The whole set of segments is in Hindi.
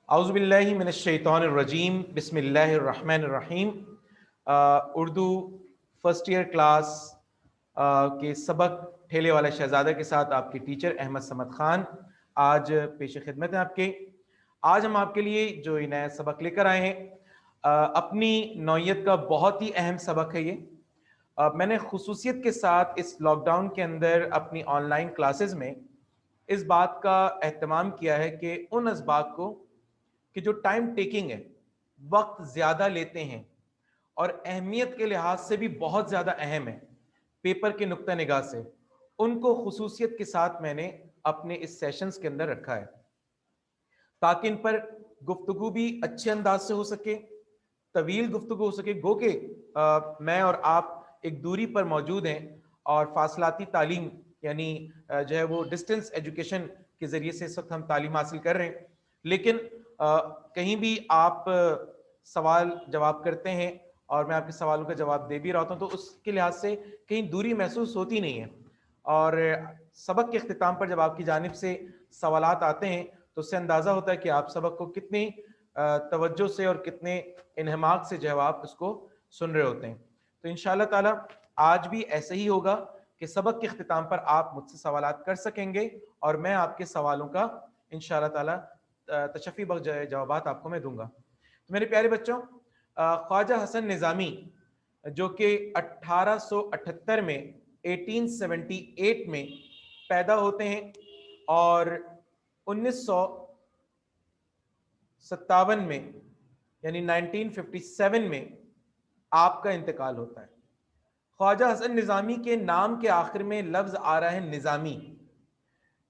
औज़ुबिल्लाहि मिनश्शैतानिर्रजीम बिस्मिल्लाहिर्रहमानिर्रहीम। उर्दू फर्स्ट ईयर क्लास के सबक ठेले वाला शहज़ादा के साथ आपके टीचर अहमद समद ख़ान आज पेश खिदमत है आपके। आज हम आपके लिए जो ये नया सबक लेकर आए हैं, अपनी नौइयत का बहुत ही अहम सबक है ये। मैंने खुसूसियत के साथ इस लॉकडाउन के अंदर अपनी ऑनलाइन क्लासेस में इस बात का एहतमाम किया है कि उन असबाब को कि जो टाइम टेकिंग है, वक्त ज़्यादा लेते हैं और अहमियत के लिहाज से भी बहुत ज़्यादा अहम है पेपर के नुक्ता निगाह से, उनको खुसूसियत के साथ मैंने अपने इस सेशंस के अंदर रखा है ताकि इन पर गुफ्तगू भी अच्छे अंदाज से हो सके, तवील गुफ्तगू हो सके। गो के मैं और आप एक दूरी पर मौजूद हैं और फासलाती तालीम यानी जो है वो डिस्टेंस एजुकेशन के ज़रिए से इस वक्त हम तालीम हासिल कर रहे हैं, लेकिन कहीं भी आप सवाल जवाब करते हैं और मैं आपके सवालों का जवाब दे भी रहा हूँ तो उसके लिहाज से कहीं दूरी महसूस होती नहीं है। और सबक के अख्तिताम पर जब आपकी जानिब से सवालात आते हैं तो उससे अंदाज़ा होता है कि आप सबक को कितनी तवज्जो से और कितने इन्हमाक से जो है आप उसको सुन रहे होते हैं। तो इंशाअल्लाह ताला आज भी ऐसे ही होगा कि सबक के अख्तिताम पर आप मुझसे सवालात कर सकेंगे और मैं आपके सवालों का इंशाअल्लाह ताला तशफ़ी बख्श जवाबात आपको मैं दूंगा। तो मेरे प्यारे बच्चों, ख्वाजा हसन निज़ामी जो कि 1878 में 1878 में पैदा होते हैं और 1957 में यानी 1957 में आपका इंतकाल होता है। ख्वाजा हसन निज़ामी के नाम के आखिर में लफ्ज आ रहा है निज़ामी।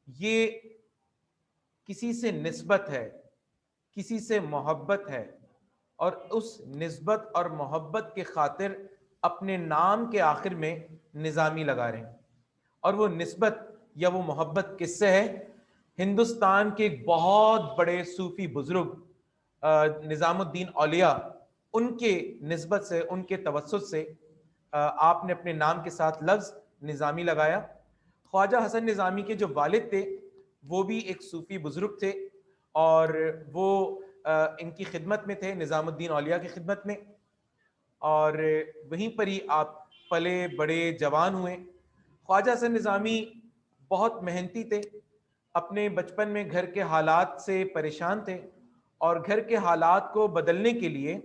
ये किसी से निस्बत है, किसी से मोहब्बत है और उस निस्बत और मोहब्बत के खातिर अपने नाम के आखिर में निज़ामी लगा रहे हैं। और वो निस्बत या वो मोहब्बत किससे है? हिंदुस्तान के एक बहुत बड़े सूफी बुजुर्ग निज़ामुद्दीन औलिया, उनके निस्बत से, उनके तवस्सुत से आपने अपने नाम के साथ लफ्ज निज़ामी लगाया। ख्वाजा हसन निज़ामी के जो वालिद थे वो भी एक सूफी बुजुर्ग थे और वो इनकी खिदमत में थे, निज़ामुद्दीन औलिया की खिदमत में, और वहीं पर ही आप पले बड़े जवान हुए। ख्वाजा हसन निज़ामी बहुत मेहनती थे, अपने बचपन में घर के हालात से परेशान थे और घर के हालात को बदलने के लिए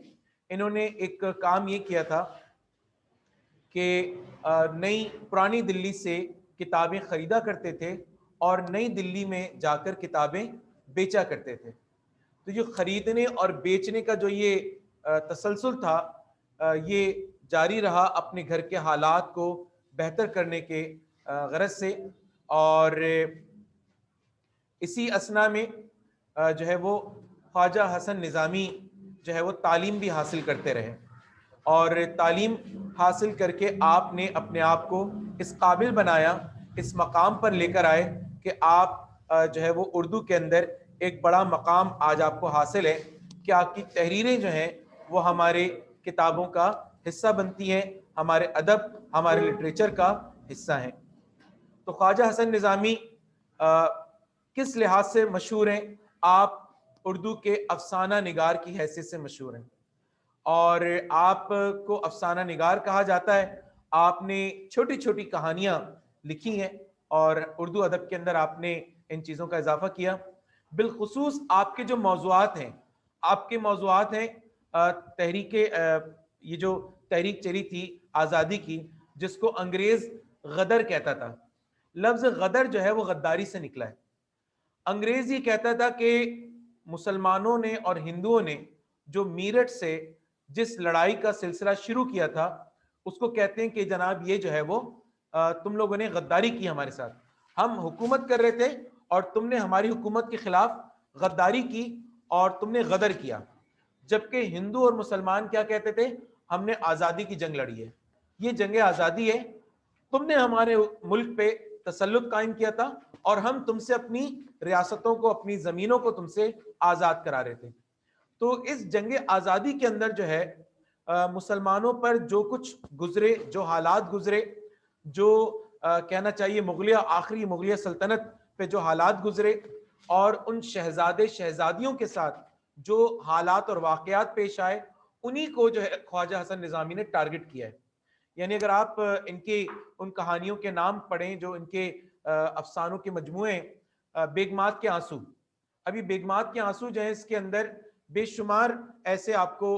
इन्होंने एक काम ये किया था कि नई पुरानी दिल्ली से किताबें ख़रीदा करते थे और नई दिल्ली में जाकर किताबें बेचा करते थे। तो जो ख़रीदने और बेचने का जो ये तसलसल था, ये जारी रहा अपने घर के हालात को बेहतर करने के गरज से। और इसी असना में जो है वो ख्वाजा हसन निज़ामी जो है वो तालीम भी हासिल करते रहे और तालीम हासिल करके आपने अपने आप को इस काबिल बनाया, इस मकाम पर लेकर आए कि आप जो है वो उर्दू के अंदर एक बड़ा मकाम आज आपको हासिल है कि आपकी तहरीरें जो हैं वो हमारे किताबों का हिस्सा बनती हैं, हमारे अदब, हमारे लिटरेचर का हिस्सा हैं। तो ख्वाजा हसन निज़ामी किस लिहाज से मशहूर हैं? आप उर्दू के अफसाना निगार की हैसियत से मशहूर हैं और आपको अफसाना निगार कहा जाता है। आपने छोटी छोटी कहानियाँ लिखी हैं और उर्दू अदब के अंदर आपने इन चीज़ों का इजाफा किया। बिलखुसूस आपके जो मौज़ूआत हैं, आपके मौज़ूआत हैं तहरीक, ये जो तहरीक चली थी आज़ादी की, जिसको अंग्रेज़ गदर कहता था। लफ्ज़ गदर जो है वो गद्दारी से निकला है। अंग्रेज़ ये कहता था कि मुसलमानों ने और हिंदुओं ने जो मीरठ से जिस लड़ाई का सिलसिला शुरू किया था उसको कहते हैं कि जनाब ये जो है वो तुम लोगों ने गद्दारी की हमारे साथ। हम हुकूमत कर रहे थे और तुमने हमारी हुकूमत के खिलाफ गद्दारी की और तुमने गदर किया। जबकि हिंदू और मुसलमान क्या कहते थे? हमने आज़ादी की जंग लड़ी है, ये जंग आज़ादी है, तुमने हमारे मुल्क पे तसल्लुत कायम किया था और हम तुमसे अपनी रियासतों को, अपनी ज़मीनों को तुमसे आज़ाद करा रहे थे। तो इस जंग आज़ादी के अंदर जो है मुसलमानों पर जो कुछ गुजरे, जो हालात गुजरे, जो कहना चाहिए मुगलिया, आखिरी मुगलिया सल्तनत पे जो हालात गुजरे और उन शहजादे शहजादियों के साथ जो हालात और वाकयात पेश आए उन्हीं को जो है ख्वाजा हसन निज़ामी ने टारगेट किया है। यानी अगर आप इनके उन कहानियों के नाम पढ़ें जो इनके अफसानों के मजमुए, बेगमात के आंसू, अभी बेगमात के आंसू जो है इसके अंदर बेशुमार ऐसे आपको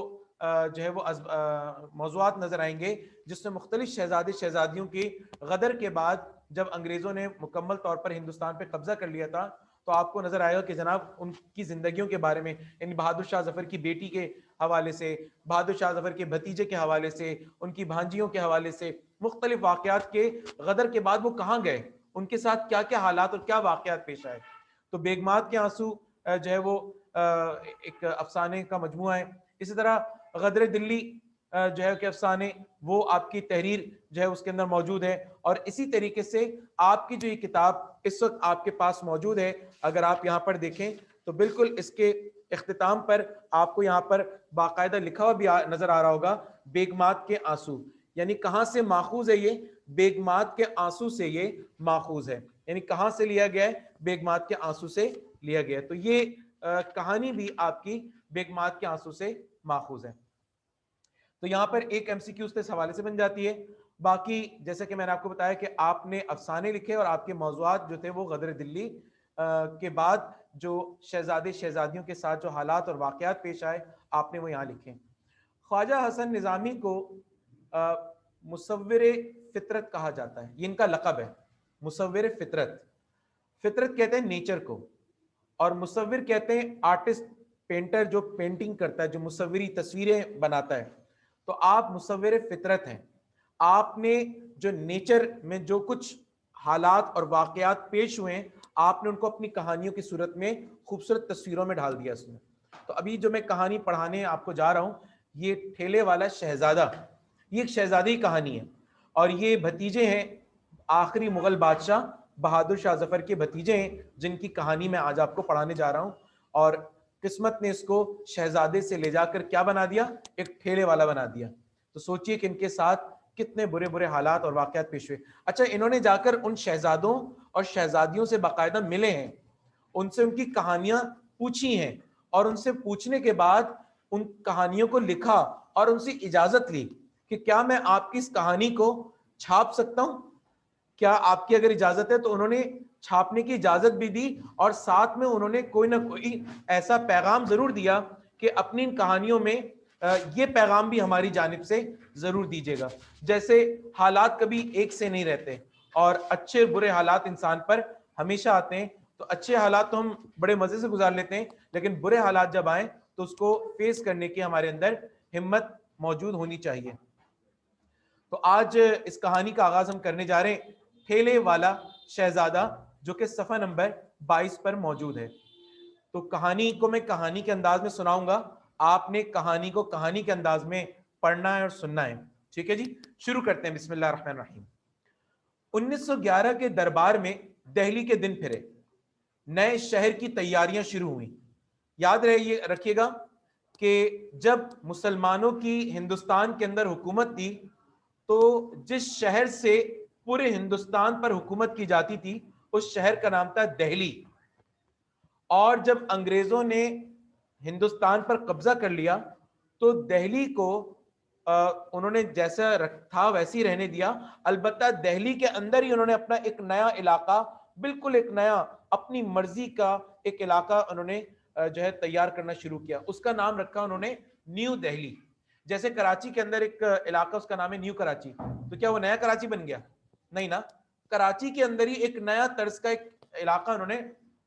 जो है वो मौज़ूआत नजर आएंगे जिसमें मुख्तलिफ शहजादे शहजादियों की गदर के बाद जब अंग्रेजों ने मुकम्मल तौर पर हिंदुस्तान पे कब्जा कर लिया था तो आपको नजर आएगा कि जनाब उनकी जिंदगियों के बारे में, यानी बहादुर शाह जफर की बेटी के हवाले से, बहादुर शाह जफर के भतीजे के हवाले से, उनकी भांजियों के हवाले से, मुख्तलिफ वाकयात के गदर के बाद वो कहाँ गए, उनके साथ क्या क्या हालात और क्या वाकयात पेश आए। तो बेगमात के आंसू जो है वो एक अफसाने का मजमुआ है। इसी तरह गदर दिल्ली जो है कि अफसाने, वो आपकी तहरीर जो है उसके अंदर मौजूद है। और इसी तरीके से आपकी जो ये किताब इस वक्त आपके पास मौजूद है, अगर आप यहाँ पर देखें तो बिल्कुल इसके इख्तिताम पर आपको यहाँ पर बाकायदा लिखा हुआ भी नजर आ रहा होगा, बेगमात के आंसू। यानी कहाँ से माखूज है ये? बेगमात के आंसू से ये माखूज है। यानी कहाँ से लिया गया है? बेगमात के आंसू से लिया गया है। तो ये कहानी भी आपकी बेगमात के आंसू से माखूज है। तो यहाँ पर एक एमसीक्यू इस हवाले से बन जाती है। बाकी जैसे कि मैंने आपको बताया कि आपने अफसाने लिखे और आपके मौज़ूआत जो थे वो गदर दिल्ली के बाद जो शहजादे शहजादियों के साथ जो हालात और वाकयात पेश आए आपने वो यहाँ लिखे। ख्वाजा हसन निज़ामी को मुसव्विर फितरत कहा जाता है, ये इनका लक़ब है, मुसव्विर फितरत। फितरत कहते हैं नेचर को, और मुसव्विर कहते हैं आर्टिस्ट, पेंटर जो पेंटिंग करता है, जो मुसव्विरी तस्वीरें बनाता है। तो आप मुसव्विर फितरत हैं। आपने जो नेचर में जो कुछ हालात और वाकयात पेश हुए हैं आपने उनको अपनी कहानियों की सूरत में खूबसूरत तस्वीरों में ढाल दिया इसमें। तो अभी जो मैं कहानी पढ़ाने आपको जा रहा हूं, ये ठेले वाला शहजादा, ये एक शहजादी कहानी है। और ये भतीजे हैं आखिरी मुगल बादशाह बहादुर शाह जफर के भतीजे हैं जिनकी कहानी मैं आज आपको पढ़ाने जा रहा हूं। और किस्मत ने इसको शहजादे से ले जाकर क्या बना दिया? एक ठेले वाला बना दिया। तो सोचिए कि इनके साथ कितने बुरे बुरे हालात और वाकयात पेश हुए। अच्छा, इन्होंने जाकर उन शहजादों और शहजादियों से बाकायदा मिले हैं, उनसे उनकी कहानियां पूछी हैं, और उनसे पूछने के बाद उन कहानियों को लिखा और उनसे इजाजत ली कि क्या मैं आपकी इस कहानी को छाप सकता हूं, क्या आपकी अगर इजाजत है। तो उन्होंने छापने की इजाजत भी दी और साथ में उन्होंने कोई ना कोई ऐसा पैगाम जरूर दिया कि अपनी इन कहानियों में ये पैगाम भी हमारी जानिब से जरूर दीजिएगा। जैसे हालात कभी एक से नहीं रहते और अच्छे बुरे हालात इंसान पर हमेशा आते हैं। तो अच्छे हालात तो हम बड़े मजे से गुजार लेते हैं, लेकिन बुरे हालात जब आए तो उसको फेस करने की हमारे अंदर हिम्मत मौजूद होनी चाहिए। तो आज इस कहानी का आगाज हम करने जा रहे हैं ठेले वाला शहजादा, जो कि सफा नंबर 22 पर मौजूद है। तो कहानी को मैं कहानी के अंदाज में सुनाऊंगा, आपने कहानी को कहानी के अंदाज में पढ़ना है और सुनना है। ठीक है जी, शुरू करते हैं। बिस्मिल्लाह रहमान रहीम। 1911 के दरबार में दिल्ली के दिन फिरे, नए शहर की तैयारियां शुरू हुई। याद रखिएगा कि जब मुसलमानों की हिंदुस्तान के अंदर हुकूमत थी तो जिस शहर से पूरे हिंदुस्तान पर हुकूमत की जाती थी उस शहर का नाम था दिल्ली। और जब अंग्रेजों ने हिंदुस्तान पर कब्जा कर लिया तो दिल्ली को उन्होंने जैसा था वैसे ही रहने दिया। अलबत्ता दिल्ली के अंदर ही उन्होंने अपना एक नया इलाका, बिल्कुल एक नया अपनी मर्जी का एक इलाका उन्होंने जो है तैयार करना शुरू किया। उसका नाम रखा उन्होंने न्यू दिल्ली। जैसे कराची के अंदर एक इलाका उसका नाम है न्यू कराची, तो क्या वो नया कराची बन गया? नहीं ना, कराची के अंदर ही एक नया तर्ज का एक इलाका उन्होंने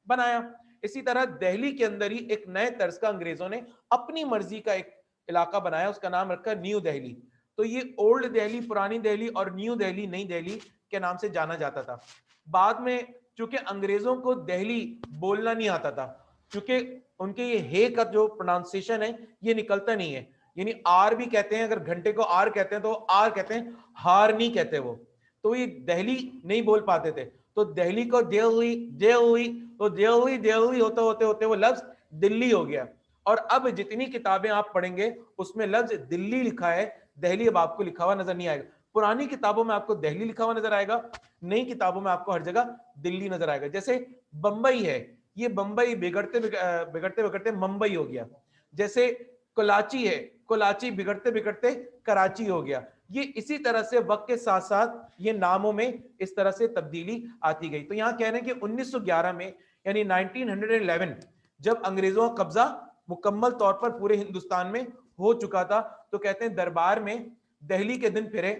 बनाया। इसी तरह दिल्ली के अंदर ही एक नए तर्ज का अंग्रेजों ने अपनी मर्जी का एक इलाका बनाया, उसका नाम रखा न्यू दिल्ली। तो ये ओल्ड दिल्ली, पुरानी दिल्ली, और न्यू दिल्ली, नई दिल्ली के नाम से जाना जाता था। बाद में चूंकि अंग्रेजों को दिल्ली बोलना नहीं आता था, क्योंकि उनके ये हे का जो प्रोनाउंसिएशन है ये निकलता नहीं है, यानी आर भी कहते हैं, अगर घंटे को आर कहते हैं तो आर कहते हैं, हार नहीं कहते वो। तो ये दिल्ली नहीं बोल पाते थे, तो दिल्ली को दिल्ली दिल्ली, तो दिल्ली दिल्ली होते होते होते वो लफ्ज दिल्ली हो गया। और अब जितनी किताबें आप पढ़ेंगे उसमें लफ्ज दिल्ली लिखा है, दिल्ली अब आपको लिखा हुआ नजर नहीं आएगा। पुरानी किताबों में आपको दिल्ली लिखा हुआ नजर आएगा, नई किताबों में आपको हर जगह दिल्ली नजर आएगा। जैसे बंबई है, ये बंबई बिगड़ते बिगड़ते बिगड़ते मुंबई हो गया। जैसे कोलाची है, कोलाची बिगड़ते बिगड़ते कराची हो गया। ये इसी तरह से वक्त के साथ साथ ये नामों में इस तरह से तब्दीली आती गई। तो यहाँ कह रहे हैं कि 1911 में यानी 1911 जब अंग्रेजों का कब्जा मुकम्मल तौर पर पूरे हिंदुस्तान में हो चुका था, तो कहते हैं दरबार में दिल्ली के दिन फिरे,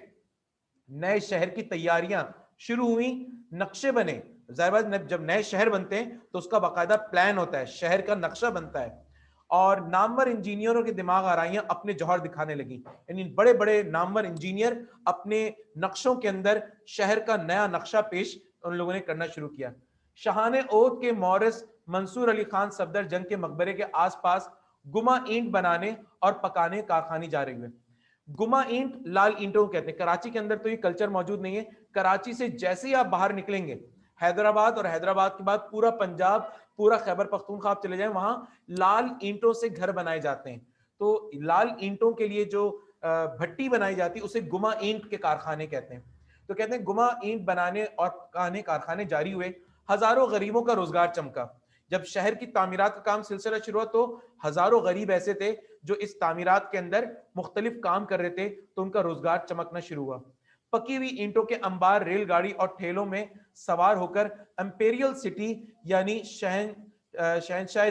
नए शहर की तैयारियां शुरू हुई, नक्शे बने। जब नए शहर बनते हैं तो उसका बाकायदा प्लान होता है, शहर का नक्शा बनता है, और नामवर इंजीनियरों के दिमाग आराइयां अपने जौहर दिखाने लगी। यानी बड़े बड़े नामवर इंजीनियर अपने नक्शों के अंदर शहर का नया नक्शा पेश उन लोगों ने करना शुरू किया। शाहाने ओद के मौरिस मंसूर अली खान सफदर जंग के मकबरे के आसपास गुमा ईंट बनाने और पकाने कारखाने जा रहे हुए। गुमा ईंट लाल ईंटों को कहते हैं। कराची के अंदर तो ये कल्चर मौजूद नहीं है। कराची से जैसे ही आप बाहर निकलेंगे, हैदराबाद और हैदराबाद के बाद पूरा पंजाब, पूरा खैबर पख्तूनख्वा आप चले जाएं, वहां लाल ईंटों से घर बनाए जाते हैं। तो लाल ईंटों के लिए जो भट्टी बनाई जाती है उसे गुमा ईंट के कारखाने कहते हैं। तो कहते हैं गुमा ईंट बनाने और पकाने कारखाने जारी हुए, हजारों गरीबों का रोजगार चमका। जब शहर की तामीरात का काम सिलसिला शुरू हुआ तो हजारों गरीब ऐसे थे जो इस तामीरात के अंदर मुख्तलिफ काम कर रहे थे, तो उनका रोजगार चमकना शुरू हुआ। पकी हुई ईंटों के अंबार, रेलगाड़ी और ठेलों में सवार होकर इंपीरियल सिटी यानी शहनशाह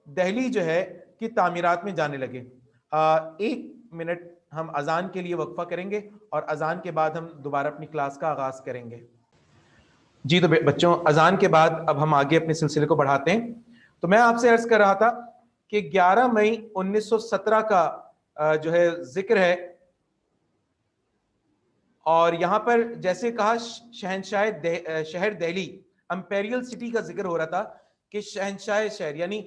दिल्ली जो है की तामीरात में जाने लगे। 1 मिनट हम अजान के लिए वक्फा करेंगे और अजान के बाद हम दोबारा अपनी क्लास का आगाज करेंगे। जी तो बच्चों, अजान के बाद अब हम आगे अपने सिलसिले को बढ़ाते हैं। तो मैं आपसे अर्ज कर रहा था कि 11 मई 1917 का जो है जिक्र है, और यहां पर जैसे कहा शहर दिल्ली, इंपीरियल सिटी का जिक्र हो रहा था कि शहनशाह शहर यानी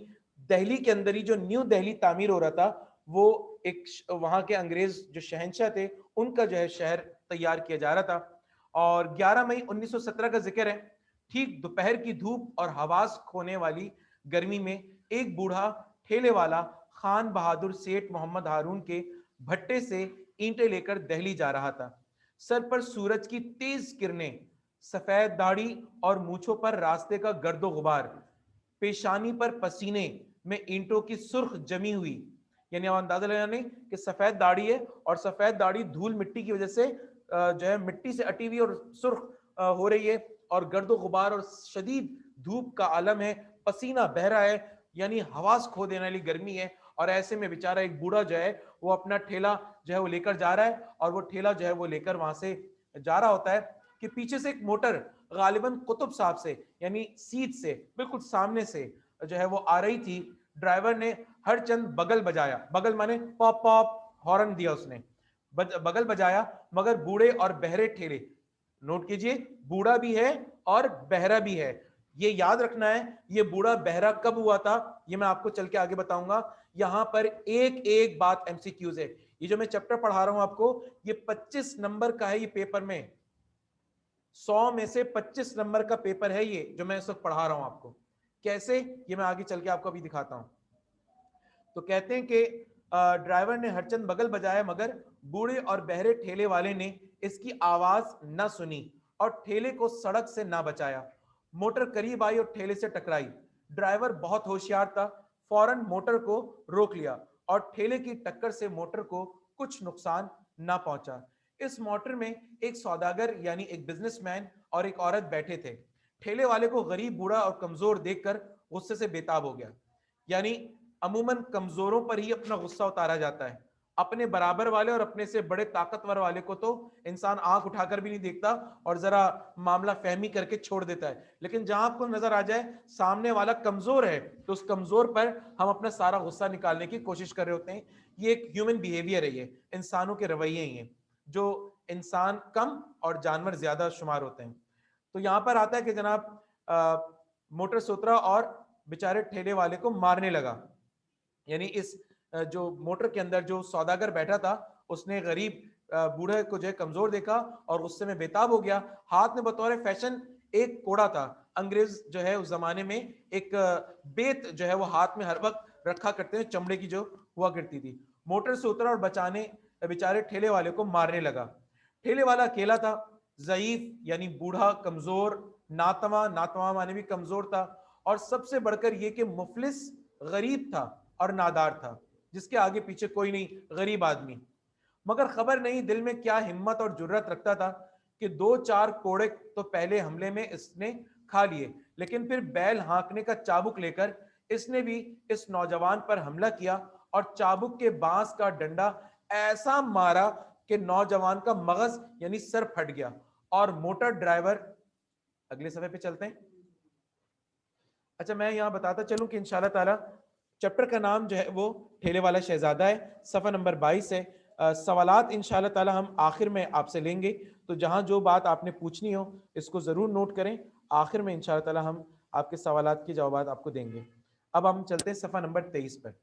दिल्ली के अंदर ही जो न्यू दिल्ली तामीर हो रहा था, वो एक वहां के अंग्रेज जो शहनशाह थे उनका जो है शहर तैयार किया जा रहा था। और 11 मई 1917 का जिक्र है। ठीक दोपहर की धूप और हवास खोने वाली गर्मी में एक बूढ़ा ठेले वाला खान बहादुर सेठ मोहम्मद हारून के भट्टे से ईंटें लेकर दिल्ली जा रहा था। सर पर सूरज की तेज किरणें, सफेद दाढ़ी और मूछों पर रास्ते का गर्दो गुबार, पेशानी पर पसीने में ईंटों की सुर्ख जमी हुई। यानी आप अंदाजा लगाने कि सफेद दाढ़ी है और सफेद दाढ़ी धूल मिट्टी की वजह से जो है मिट्टी से अटी हुई और सुर्ख हो रही है, और गर्दो गुबार और शदीद धूप का आलम है, पसीना बह रहा है, यानी हवास खो देने वाली गर्मी है। और ऐसे में बेचारा एक बूढ़ा जो है वो अपना ठेला जो है वो लेकर जा रहा है, और वो ठेला जो है वो लेकर वहां से जा रहा होता है कि पीछे से एक मोटर गालिबन कुतुब साहब से यानी सीट से बिल्कुल सामने से जो है वो आ रही थी। ड्राइवर ने हर चंद बगल बजाया, बगल माने पॉप पॉप हॉर्न दिया उसने, बगल बजाया, मगर बूढ़े और बहरे ठेले, नोट कीजिए, बूढ़ा भी है और बहरा भी है। ये याद रखना है, ये बूढ़ा बहरा कब हुआ था ये मैं आपको चल के आगे बताऊंगा। यहां पर एक एक बात एमसीक्यूज है। ये जो मैं चैप्टर पढ़ा रहा हूं आपको, ये 25 नंबर का है। ये पेपर में 100 में से 25 नंबर का पेपर है ये जो मैं इस वक्त पढ़ा रहा हूं आपको। कैसे, ये मैं आगे चल के आपको अभी दिखाता हूं। तो कहते हैं कि ड्राइवर ने हरचंद बगल बजाया, मगर बूढ़े और बहरे ठेले वाले ने इसकी आवाज न सुनी और ठेले को सड़क से ना बचाया। मोटर करीब आई और ठेले से टकराई। ड्राइवर बहुत होशियार था, फौरन मोटर को रोक लिया और ठेले की टक्कर से मोटर को कुछ नुकसान ना पहुंचा। इस मोटर में एक सौदागर यानी एक बिजनेसमैन और एक औरत बैठे थे। ठेले वाले को गरीब, बूढ़ा और कमजोर देखकर गुस्से से बेताब हो गया। यानी अमूमन कमजोरों पर ही अपना गुस्सा उतारा जाता है। अपने बराबर वाले और अपने से बड़े ताकतवर वाले को तो इंसान आंख उठाकर भी नहीं देखता और जरा मामला फहमी करके छोड़ देता है। लेकिन जहां आपको नजर आ जाए सामने वाला कमजोर है, तो उस कमजोर पर हम अपना सारा गुस्सा निकालने की कोशिश कर रहे होते हैं। ये एक ह्यूमन बिहेवियर है, ये इंसानों के रवैये ही हैं, जो इंसान कम और जानवर ज्यादा शुमार होते हैं। तो यहां पर आता है कि जनाब मोटर से उतरा और बेचारे ठेले वाले को मारने लगा। यानी इस जो मोटर के अंदर जो सौदागर बैठा था उसने गरीब बूढ़े को जो है कमजोर देखा और गुस्से में बेताब हो गया। हाथ में बतौर फैशन एक कोड़ा था। अंग्रेज जो है उस जमाने में एक बेत जो है वो हाथ में हर वक्त रखा करते हैं, चमड़े की जो हुआ करती थी। मोटर से उतरा और बचाने बेचारे ठेले वाले को मारने लगा। ठेले वाला अकेला था, ज़ईफ यानी बूढ़ा, कमजोर, नातवा, नातवा माने भी कमजोर था, और सबसे बढ़कर यह कि मुफलिस गरीब था और नादार था, जिसके आगे पीछे कोई नहीं, गरीब आदमी। मगर खबर नहीं दिल में क्या हिम्मत और जुर्रत रखता था कि 2-4 कोड़े तो पहले हमले में इसने खा लिए, लेकिन फिर बैल हाँकने का चाबुक लेकर इसने भी इस नौजवान पर हमला किया और चाबुक के बांस का डंडा ऐसा मारा कि नौजवान का मगज यानी सर फट गया और मोटर ड्राइवर, अगले सफे पे चलते हैं। अच्छा, मैं यहां बताता चलूं कि इंशाल्लाह ताला चैप्टर का नाम जो है वो ठेले वाला शहजादा है, सफ़ा नंबर 22 है। सवालात इंशाल्लाह ताला हम आखिर में आपसे लेंगे, तो जहां जो बात आपने पूछनी हो इसको ज़रूर नोट करें, आखिर में इंशाल्लाह ताला हम आपके सवालात के जवाब आपको देंगे। अब हम चलते हैं सफ़ा नंबर 23 पर।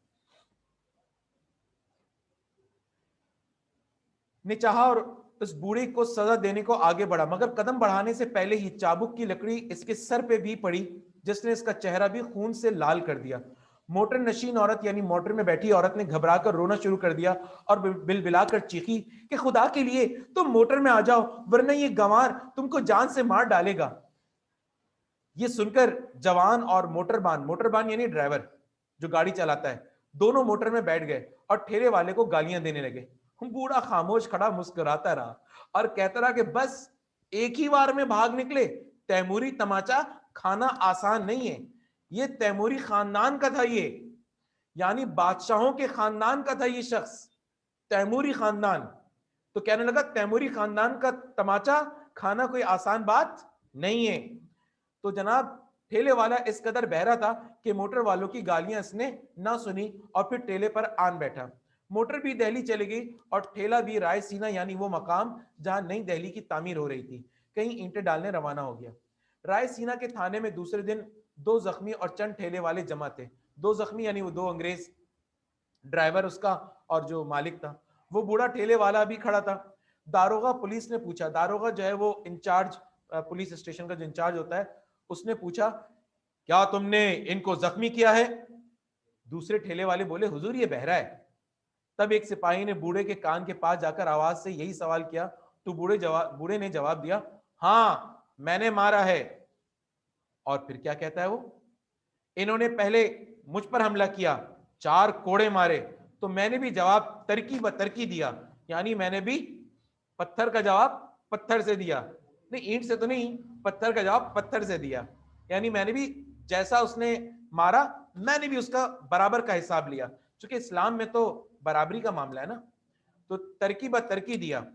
ने चाहा और उस बूढ़े को सजा देने को आगे बढ़ा, मगर कदम बढ़ाने से पहले ही चाबुक की लकड़ी इसके सर पे भी पड़ी, जिसने इसका चेहरा भी खून से लाल कर दिया। मोटर नशीन औरत यानी मोटर में बैठी औरत ने घबराकर रोना शुरू कर दिया और बिलबिलाकर चीखी कि खुदा के लिए तुम मोटर में आ जाओ, वरना ये गंवार तुमको जान से मार डालेगा। ये सुनकर जवान और मोटरबान यानी ड्राइवर जो गाड़ी चलाता है, दोनों मोटर में बैठ गए और ठेले वाले को गालियां देने लगे। बूढ़ा खामोश खड़ा मुस्कुराता रहा और कहता रहा कि बस एक ही बार में भाग निकले, तैमूरी तमाचा खाना आसान नहीं है। ये तैमूरी खानदान का था, ये यानी बादशाहों के खानदान का था ये शख्स, तैमूरी खानदान। तो कहने लगा तैमूरी खानदान का तमाचा खाना कोई आसान बात नहीं है। तो जनाब ठेले वाला इस कदर बहरा था कि मोटर वालों की गालियां इसने ना सुनी और फिर ठेले पर आन बैठा। मोटर भी दिल्ली चली गई और ठेला भी रायसीना यानी वो मकाम जहां नई दिल्ली की तामीर हो रही थी, कहीं ईंटें डालने रवाना हो गया। रायसीना के थाने में दूसरे दिन 2 जख्मी और चंद ठेले वाले जमा थे। 2 जख्मी यानी वो 2 अंग्रेज, ड्राइवर उसका और जो मालिक था, वो बूढ़ा ठेले वाला भी खड़ा था। दारोगा पुलिस ने पूछा, दारोगा जो है वो इंचार्ज पुलिस स्टेशन का जो इंचार्ज होता है, उसने पूछा क्या तुमने इनको जख्मी किया है? दूसरे ठेले वाले बोले हुजूर ये बहरा है। तब एक सिपाही ने बूढ़े के कान के पास जाकर आवाज से यही सवाल किया, तो बूढ़े ने जवाब दिया हाँ मैंने मारा है। और फिर क्या कहता है वो, इन्होंने पहले मुझ पर हमला किया, 4 कोड़े मारे, तो मैंने भी जवाब तरकी ब तरकी दिया, यानी मैंने भी पत्थर का जवाब पत्थर से दिया, नहीं ईंट से तो नहीं, पत्थर का जवाब पत्थर से दिया, यानी मैंने भी जैसा उसने मारा मैंने भी उसका बराबर का हिसाब लिया, क्योंकि इस्लाम में तो बराबरी का मामला है ना। तो तरकी ब तरकी दिया।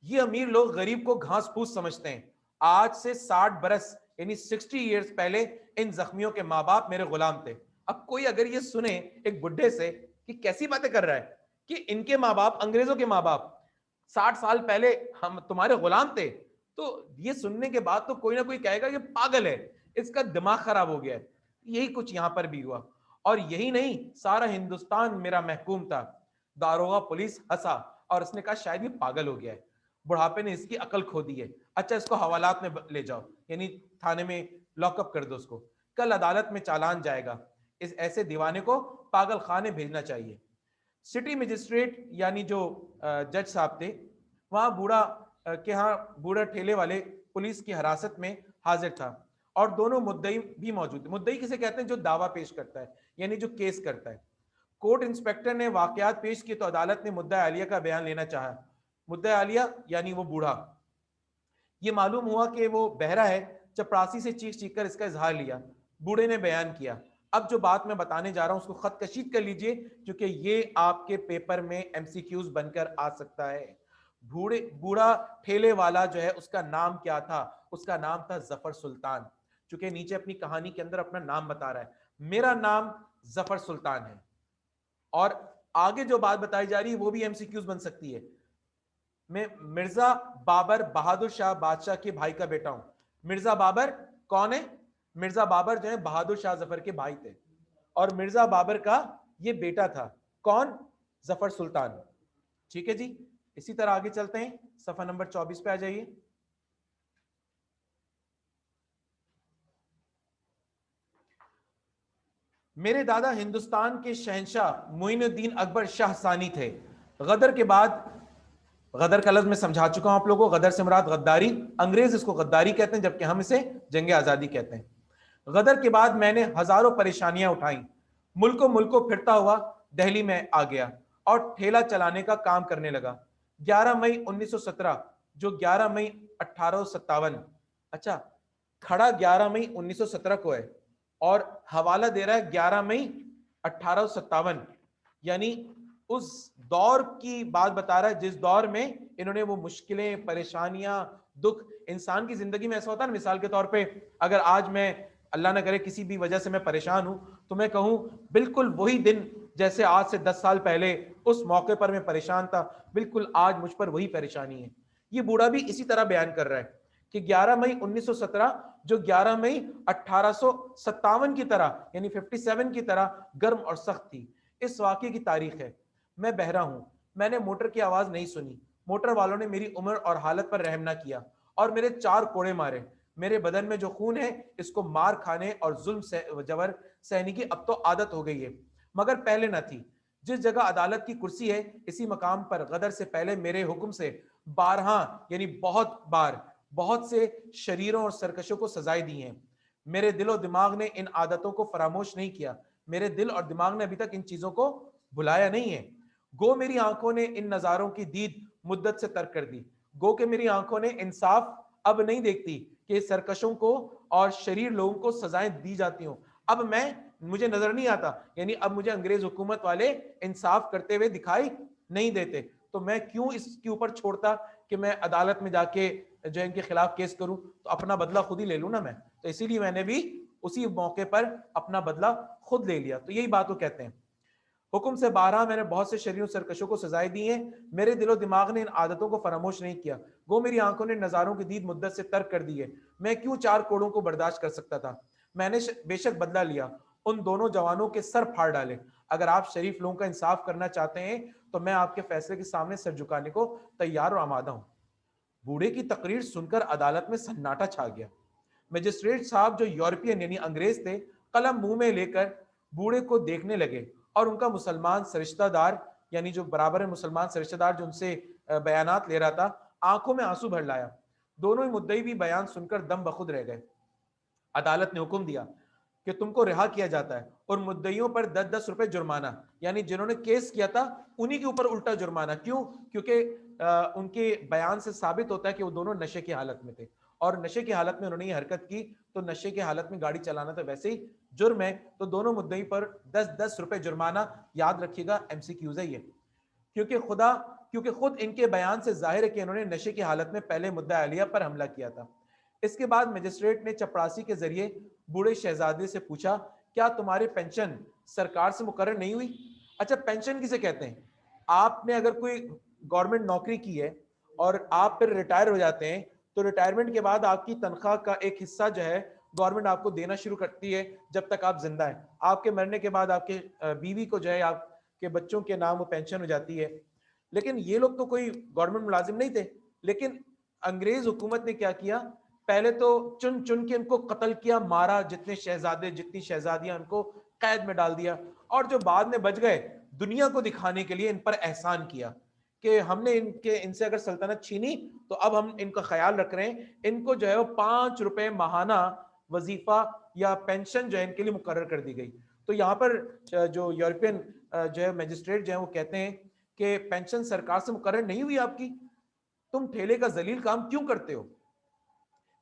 ये अमीर लोग गरीब को घास फूस समझते हैं। आज से 60 बरस यानी 60 ईयर्स पहले इन जख्मियों के माँ बाप मेरे गुलाम थे। अब कोई अगर ये सुने एक बुढ़े से कि कैसी बातें कर रहा है कि इनके माँ बाप, अंग्रेजों के माँ बाप 60 साल पहले हम तुम्हारे गुलाम थे, तो ये सुनने के बाद तो कोई ना कोई कहेगा ये पागल है, इसका दिमाग खराब हो गया है। यही कुछ यहां पर भी हुआ, और यही नहीं सारा हिंदुस्तान मेरा महकूम था। दारोगा पुलिस हंसा और उसने कहा शायद ये पागल हो गया है, बुढ़ापे ने इसकी अकल खो दी है। अच्छा इसको हवालात में ले जाओ, यानी थाने में लॉकअप कर दो उसको, कल अदालत में चालान जाएगा। इस ऐसे दीवाने को पागल खाने भेजना चाहिए। सिटी मजिस्ट्रेट यानी जो जज साहब थे, वहां बूढ़ा के यहाँ बूढ़ा ठेले वाले पुलिस की हिरासत में हाजिर था और दोनों मुद्दई भी मौजूद थे। मुद्दई किसे कहते हैं? जो दावा पेश करता है यानी जो केस करता है। कोर्ट इंस्पेक्टर ने वाकयात पेश किए तो अदालत ने मुद्दा आलिया का बयान लेना चाहा। मुद्दा आलिया यानी वो बूढ़ा, ये मालूम हुआ कि वो बहरा है, चपरासी से चीख चीख कर इसका इजहार लिया। बूढ़े ने बयान किया। अब जो बात मैं बताने जा रहा हूं उसको खत कशीद कर लीजिए, क्योंकि ये आपके पेपर में एमसीक्यूज बनकर आ सकता है। बूढ़ा ठेले वाला जो है उसका नाम क्या था? उसका नाम था जफर सुल्तान। चूंकि नीचे अपनी कहानी के अंदर अपना नाम बता रहा है, मेरा नाम जफर सुल्तान है। और आगे जो बात बताई जा रही है वो भी एमसीक्यूज बन सकती है। मैं मिर्जा बाबर बहादुर शाह बादशाह के भाई का बेटा हूं। मिर्जा बाबर कौन है? मिर्जा बाबर जो है बहादुर शाह जफर के भाई थे, और मिर्जा बाबर का ये बेटा था कौन? जफर सुल्तान। ठीक है जी, इसी तरह आगे चलते हैं, सफा नंबर 24 पे आ जाइए। मेरे दादा हिंदुस्तान के शहंशाह मुइनुद्दीन अकबर शाह सानी थे। गदर के बाद, गदर का लफ्ज मैं समझा चुका हूं आप लोगों को, गदर से मुराद गद्दारी, अंग्रेज इसको गद्दारी कहते हैं जबकि हम इसे जंग आजादी कहते हैं। गदर के बाद मैंने हजारों परेशानियां उठाई, मुल्कों फिरता हुआ दिल्ली में आ गया और ठेला चलाने का काम करने लगा। 11 मई 1917, जो 11 मई 1857, अच्छा, खड़ा 11 मई 1917 को है और हवाला दे रहा है 11 मई 1857, यानी उस दौर की बात बता रहा है जिस दौर में इन्होंने वो मुश्किलें, परेशानियां, दुख, इंसान की जिंदगी में ऐसा होता है ना, मिसाल के तौर पे अगर आज मैं, अल्लाह ना करे, किसी भी वजह से मैं परेशान हूं तो मैं कहूं बिल्कुल वही दिन जैसे आज से 10 साल पहले उस मौके पर मैं परेशान था, बिल्कुल आज मुझ पर वही परेशानी है। ये बूढ़ा भी इसी तरह बयान कर रहा है कि 11 मई 1917 जो 11 मई 1857 की तरह, यानी 57 की तरह गर्म और सख्त थी। इस वाकये की तारीख है। मैं बहरा हूं, मैंने मोटर की आवाज नहीं सुनी, मोटर वालों ने मेरी उम्र और हालत पर रहम ना किया और मेरे 4 कोड़े मारे। मेरे बदन में जो खून है इसको मार खाने और जुल्म से जबर सहने की अब तो आदत हो गई है, मगर पहले न थी। जिस जगह अदालत की कुर्सी है इसी मकाम पर गदर से पहले मेरे हुक्म से 12 यानी बहुत बार बहुत से शरीरों और सरकशों को सजाएं दी हैं। मेरे दिलो दिमाग ने इन आदतों को फरामोश नहीं किया, मेरे दिल और दिमाग ने अभी तक इन चीजों को भुलाया नहीं है। गो मेरी आंखों ने इन नजारों की दीद मुद्दत से तर्क कर दी, गो के मेरी आंखों ने इंसाफ अब नहीं देखती कि सरकशों को और शरीर लोगों को सजाएं दी जाती हूं। अब मुझे नजर नहीं आता, यानी अब मुझे अंग्रेज हुकूमत वाले इंसाफ करते हुए दिखाई नहीं देते, तो मैं क्यों इसके ऊपर छोड़ता कि मैं अदालत में जाके जो इनके खिलाफ केस करूं, तो अपना बदला खुद ही ले लूं ना मैं। तो इसीलिए मैंने भी उसी मौके पर अपना बदला खुद ले लिया। तो यही बात वो कहते हैं, हुक्म से 12 मैंने बहुत से शरीरों सरकशों को सजाएं दी हैं, मेरे दिलो दिमाग ने इन आदतों को फरामोश नहीं किया। गो मेरी आंखों ने नजारों की दीद मुद्दत से तर्क कर दी है, मैं क्यों 4 कोड़ों को बर्दाश्त कर सकता था। मैंने बेशक बदला लिया, उन दोनों जवानों के सर फाड़ डाले। अगर आप शरीफ लोगों का इंसाफ करना चाहते हैं तो मैं आपके फैसले के सामने सर झुकाने को तैयार और आमादा हूं। बूढ़े की तकरीर सुनकर अदालत में सन्नाटा छा गया। मजिस्ट्रेट साहब जो यूरोपियन यानी अंग्रेज थे, कलम मुंह में लेकर बूढ़े को देखने लगे और उनका मुसलमान सरिश्तेदार, यानी जो बराबर है मुसलमान सरिश्तेदार जो उनसे बयानात ले रहा था, आंखों में आंसू भर लाया। दोनों ही मुद्दई भी बयान सुनकर दम बखुद रह गए। अदालत ने हुक्म दिया कि तुमको रिहा किया जाता है और मुद्दइयों पर 10-10 रुपए जुर्माना, यानी जिन्होंने केस किया था उन्हीं के ऊपर उल्टा जुर्माना। क्यों? क्योंकि उनके बयान से साबित होता है कि वो दोनों नशे की हालत में थे और नशे की हालत में उन्होंने ये हरकत की, तो नशे की हालत में गाड़ी चलाना तो वैसे ही जुर्म है, तो दोनों मुद्दई पर 10-10 रुपए जुर्माना। याद रखिएगा, MCQs है ये, क्योंकि खुद इनके बयान से जाहिर है कि इन्होंने नशे की हालत में पहले मुद्दा अलिया पर हमला किया था। इसके बाद मजिस्ट्रेट ने चपरासी के जरिए बूढ़े शहजादे से पूछा, क्या तुम्हारी पेंशन सरकार से मुकर्रर नहीं हुई? अच्छा, पेंशन किसे कहते हैं? आपने अगर कोई गवर्नमेंट नौकरी की है और आप फिर रिटायर हो जाते हैं, तो रिटायरमेंट के बाद आपकी तनख्वाह का एक हिस्सा जो है गवर्नमेंट आपको देना शुरू करती है जब तक आप जिंदा हैं। आपके मरने के बाद आपके बीवी को जो है आपके बच्चों के नाम वो पेंशन हो जाती है। लेकिन ये लोग तो कोई गवर्नमेंट मुलाजिम नहीं थे, लेकिन अंग्रेज हुकूमत ने क्या किया, पहले तो चुन चुन के इनको कत्ल किया, मारा, जितने शहजादे जितनी शहजादियां उनको कैद में डाल दिया, और जो बाद में बच गए दुनिया को दिखाने के लिए इन पर एहसान किया कि हमने इनसे अगर सल्तनत छीनी तो अब हम इनका ख्याल रख रहे हैं। इनको जो है वो 5 रुपए माहाना वजीफा या पेंशन जो है इनके लिए मुकर्रर कर दी गई। तो यहाँ पर जो यूरोपियन जो है मजिस्ट्रेट जो है वो कहते हैं कि पेंशन सरकार से मुकर्रर नहीं हुई आपकी, तुम ठेले का जलील काम क्यों करते हो?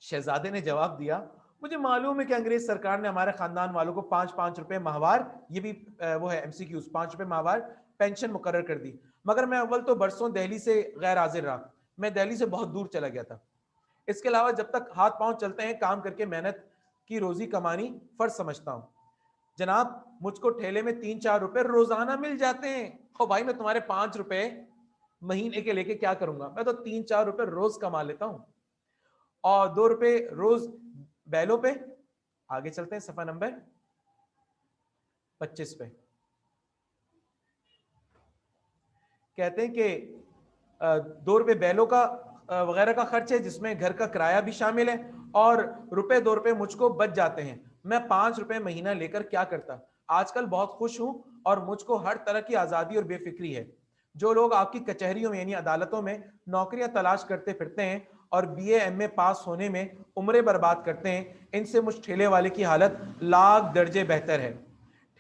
शहजादे ने जवाब दिया, मुझे मालूम है कि अंग्रेज सरकार ने हमारे खानदान वालों को 5-5 रुपए माहवार, ये भी वो है MCQs, 5 रुपए माहवार पेंशन मुकर्रर कर दी, मगर मैं अव्वल तो बरसों दिल्ली से गैर हाजिर रहा, मैं दिल्ली से बहुत दूर चला गया था। इसके अलावा जब तक हाथ पांव चलते हैं काम करके मेहनत की रोजी कमानी फर्ज समझता हूँ। जनाब, मुझको ठेले में 3-4 रुपए रोजाना मिल जाते हैं। ओ भाई, मैं तुम्हारे 5 रुपए महीने के लेके क्या करूंगा? मैं तो 3-4 रुपए रोज कमा लेता हूं और 2 रुपए रोज बैलों पे। आगे चलते हैं सफा नंबर 25 पे। कहते हैं कि 2 रुपए बैलों का वगैरह का खर्च है, जिसमें घर का किराया भी शामिल है, और रुपए 2 रुपए मुझको बच जाते हैं। मैं 5 रुपए महीना लेकर क्या करता? आजकल बहुत खुश हूं और मुझको हर तरह की आजादी और बेफिक्री है। जो लोग आपकी कचहरियों में यानी अदालतों में नौकरियां तलाश करते फिरते हैं और BA MA पास होने में उम्रें बर्बाद करते हैं, इनसे मुझ ठेले वाले की हालत लाख दर्जे बेहतर है।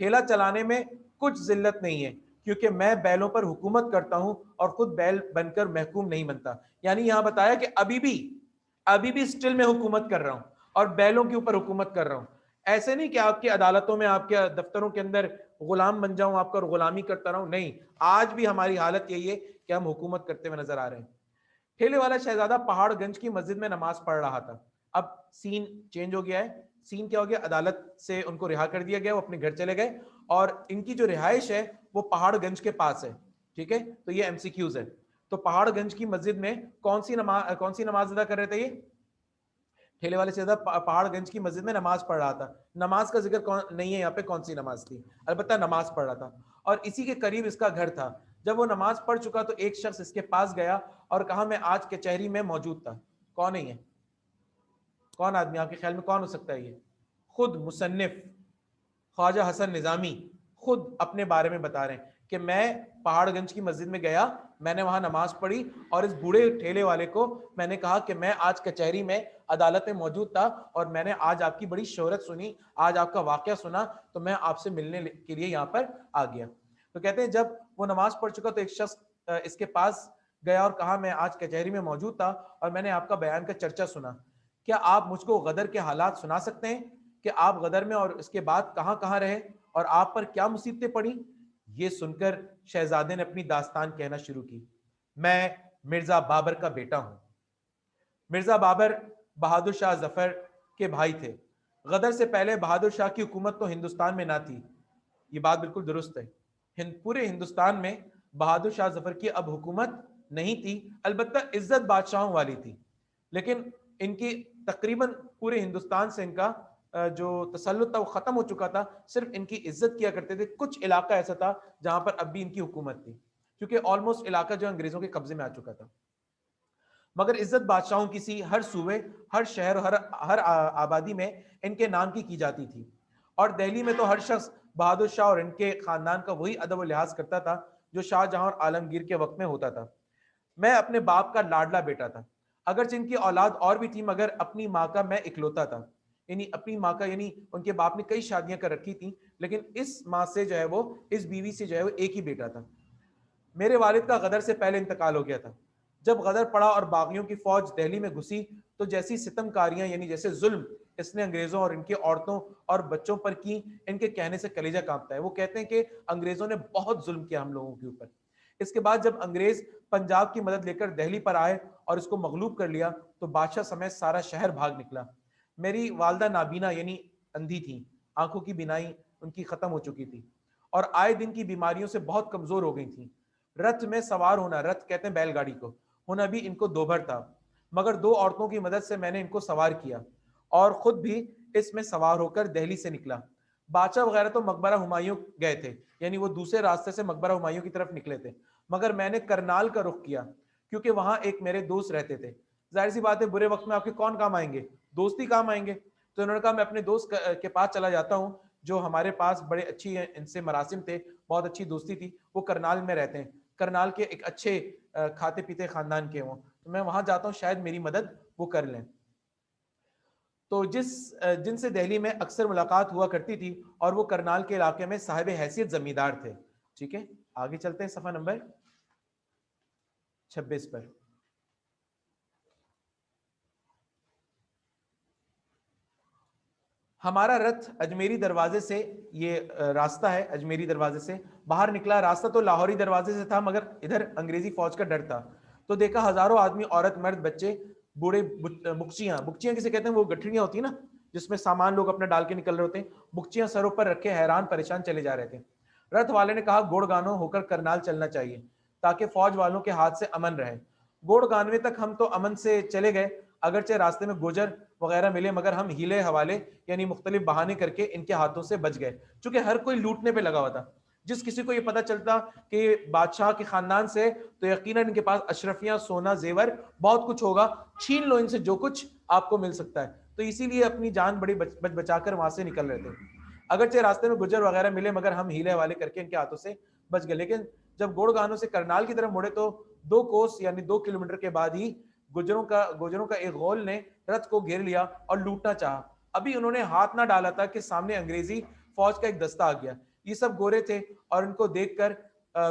ठेला चलाने में कुछ जिल्लत नहीं है, क्योंकि मैं बैलों पर हुकूमत करता हूं और खुद बैल बनकर महकूम नहीं बनता। यानी यहां बताया कि अभी भी स्टिल में हुकूमत कर रहा हूं और बैलों के ऊपर हुकूमत कर रहा हूं। ऐसे नहीं कि आपकी अदालतों में, आपके दफ्तरों के अंदर गुलाम बन जाऊं आपका और गुलामी करता रहूं, नहीं, आज भी हमारी हालत यही है कि हम हुकूमत करते हुए नजर आ रहे हैं। ठेले वाला शहजादा पहाड़गंज की मस्जिद में नमाज पढ़ रहा था। अब सीन चेंज हो गया है। सीन क्या हो गया, अदालत से उनको रिहा कर दिया गया, वो अपने घर चले गए और इनकी जो रिहाइश है वो पहाड़गंज के पास है। ठीक है, तो ये MCQs है। तो पहाड़गंज की मस्जिद में कौन सी नमाज अदा कर रहे थे ये ठेले वाले से ज्यादा? पहाड़गंज की मस्जिद में नमाज पढ़ रहा था। नमाज का जिक्र कौन नहीं है यहाँ पे, कौन सी नमाज थी? अलबत्ता नमाज पढ़ रहा था और इसी के करीब इसका घर था। जब वो नमाज पढ़ चुका तो एक शख्स इसके पास गया और कहा, मैं आज कचहरी में मौजूद था। कौन है ये? कौन आदमी आपके ख्याल में कौन हो सकता है ये? खुद मुसन्निफ ख्वाजा हसन निजामी खुद अपने बारे में बता रहे हैं कि मैं पहाड़गंज की मस्जिद में गया, मैंने वहां नमाज पढ़ी और इस बूढ़े ठेले वाले को मैंने कहा कि मैं आज कचहरी में अदालत में मौजूद था और मैंने आज आपकी बड़ी शोहरत सुनी, आज आपका वाकया सुना, तो मैं आपसे मिलने के लिए यहाँ पर आ गया। तो कहते हैं जब वो नमाज पढ़ चुका तो एक शख्स इसके पास गया और कहा, मैं आज कचहरी में मौजूद था और मैंने आपका बयान का चर्चा सुना। क्या आप मुझको गदर के हालात सुना सकते हैं कि आप गदर में और इसके बाद कहां कहां रहे और आप पर क्या मुसीबतें पड़ी? ये सुनकर शहजादे ने अपनी दास्तान कहना शुरू की। मैं मिर्जा बाबर का बेटा हूं। मिर्जा बाबर बहादुर शाह जफर के भाई थे। गदर से पहले बहादुर शाह की हुकूमत तो हिंदुस्तान में ना थी। ये बात बिल्कुल दुरुस्त है। पूरे हिंदुस्तान में बहादुर शाह जफर की अब हुकूमत नहीं थी, अलबत्ता इज्जत बादशाहों वाली थी, लेकिन इनकी तकरीबन पूरे हिंदुस्तान से इनका जो तसल्लुत था वो खत्म हो चुका था। सिर्फ इनकी इज्जत किया करते थे। कुछ इलाका ऐसा था जहां पर अब भी इनकी हुकूमत थी, क्योंकि ऑलमोस्ट इलाका जो अंग्रेजों के कब्जे में आ चुका था। मगर इज्जत बादशाहों की सी हर सूबे, हर शहर, हर आबादी में इनके नाम की जाती थी। और दिल्ली में तो हर शख्स बहादुर शाह और इनके खानदान का वही अदब और लिहाज करता था जो शाहजहां और आलमगीर के वक्त में होता था। मैं अपने बाप का लाडला बेटा था। अगरचे इनकी औलाद और भी थी, मगर अपनी माँ का मैं इकलौता था। यानी अपनी माँ का, यानी उनके बाप ने कई शादियां कर रखी थी, लेकिन इस माँ से जो है वो, इस बीवी से जो है वो एक ही बेटा था। मेरे वालिद का गदर से पहले इंतकाल हो गया था। जब गदर पड़ा और बागियों की फौज दिल्ली में घुसी तो जैसी सितमकारियां, यानी जैसे जुल्म इसने अंग्रेजों और इनके औरतों और बच्चों पर की, इनके कहने से कलेजा कांपता है। वो कहते हैं कि अंग्रेजों ने बहुत जुल्म किया हम लोगों के ऊपर। इसके बाद जब अंग्रेज पंजाब की मदद लेकर दिल्ली पर आए और इसको मगलूब कर लिया तो बादशाह समेत सारा शहर भाग निकला। मेरी वालदा नाबीना यानी अंधी थी, आंखों की बिनाई उनकी खत्म हो चुकी थी और आए दिन की बीमारियों से बहुत कमजोर हो गई थी। रथ में सवार होना, रथ कहते हैं बैलगाड़ी को, होना भी इनको दोभर था, मगर दो औरतों की मदद से मैंने इनको सवार किया और खुद भी इसमें सवार होकर दिल्ली से निकला। बादशाह वगैरह तो मकबरा हुमायूं गए थे, यानी वो दूसरे रास्ते से मकबरा हुमायूं की तरफ निकले थे, मगर मैंने करनाल का रुख किया क्योंकि वहां एक मेरे दोस्त रहते थे। जाहिर सी बात है, बुरे वक्त में आपके कौन काम आएंगे? दोस्त ही काम आएंगे। तो इन्होंने कहा मैं अपने दोस्त के पास चला जाता हूँ, जो हमारे पास बड़े अच्छी इनसे मरासिम थे, बहुत अच्छी दोस्ती थी। वो करनाल में रहते हैं, करनाल के एक अच्छे खाते पीते खानदान के हों, तो मैं वहां जाता हूँ, शायद मेरी मदद वो कर लें। तो जिनसे दिल्ली में अक्सर मुलाकात हुआ करती थी और वो करनाल के इलाके में साहिब हैसियत जमींदार थे। ठीक है, आगे चलते हैं सफा नंबर 26 पर। हमारा रथ अजमेरी दरवाजे से, ये रास्ता है अजमेरी दरवाजे से बाहर निकला। रास्ता तो लाहौरी दरवाजे से था, मगर इधर अंग्रेजी फौज का डर था। तो देखा हजारों आदमी, औरत, मर्द, बच्चे, बूढ़े, बुकचियां, बुकचियां किसे कहते हैं? वो गठरियां होती है ना, जिसमें सामान लोग अपना डाल के निकल रहे होते हैं। बुकचियां सरों पर रखे हैरान परेशान चले जा रहे थे। रथ वाले ने कहा, गोड़गानो होकर करनाल चलना चाहिए ताकि फौज वालों के हाथ से अमन रहे। गोड़गानवे तक हम तो अमन से चले गए, अगरचे रास्ते में गुजर वगैरह मिले, मगर हम हीले हवाले यानी मुख्तलिफ बहाने करके इनके हाथों से बच गए। चूंकि हर कोई लूटने पे लगा हुआ था। जिस किसी को ये पता चलता कि बादशाह के खानदान से, तो यकीनन इनके पास अशरफियां, सोना, जेवर बहुत कुछ होगा, छीन लो इनसे जो कुछ आपको मिल सकता है। तो इसीलिए अपनी जान बड़ी बच बचाकर वहां से निकल रहे थे। अगरचे रास्ते में गुजर वगैरह मिले, मगर हम हीले हवाले करके इनके हाथों से बच गए। लेकिन जब गोड़गानों से करनाल की तरफ मुड़े तो 2 कोस यानी 2 किलोमीटर के बाद ही गुजरों का एक गौल ने रथ को घेर लिया और लूटना चाहा। अभी उन्होंने हाथ ना डाला था कि सामने अंग्रेजी फौज का एक दस्ता आ गया। ये सब गोरे थे और इनको देखकर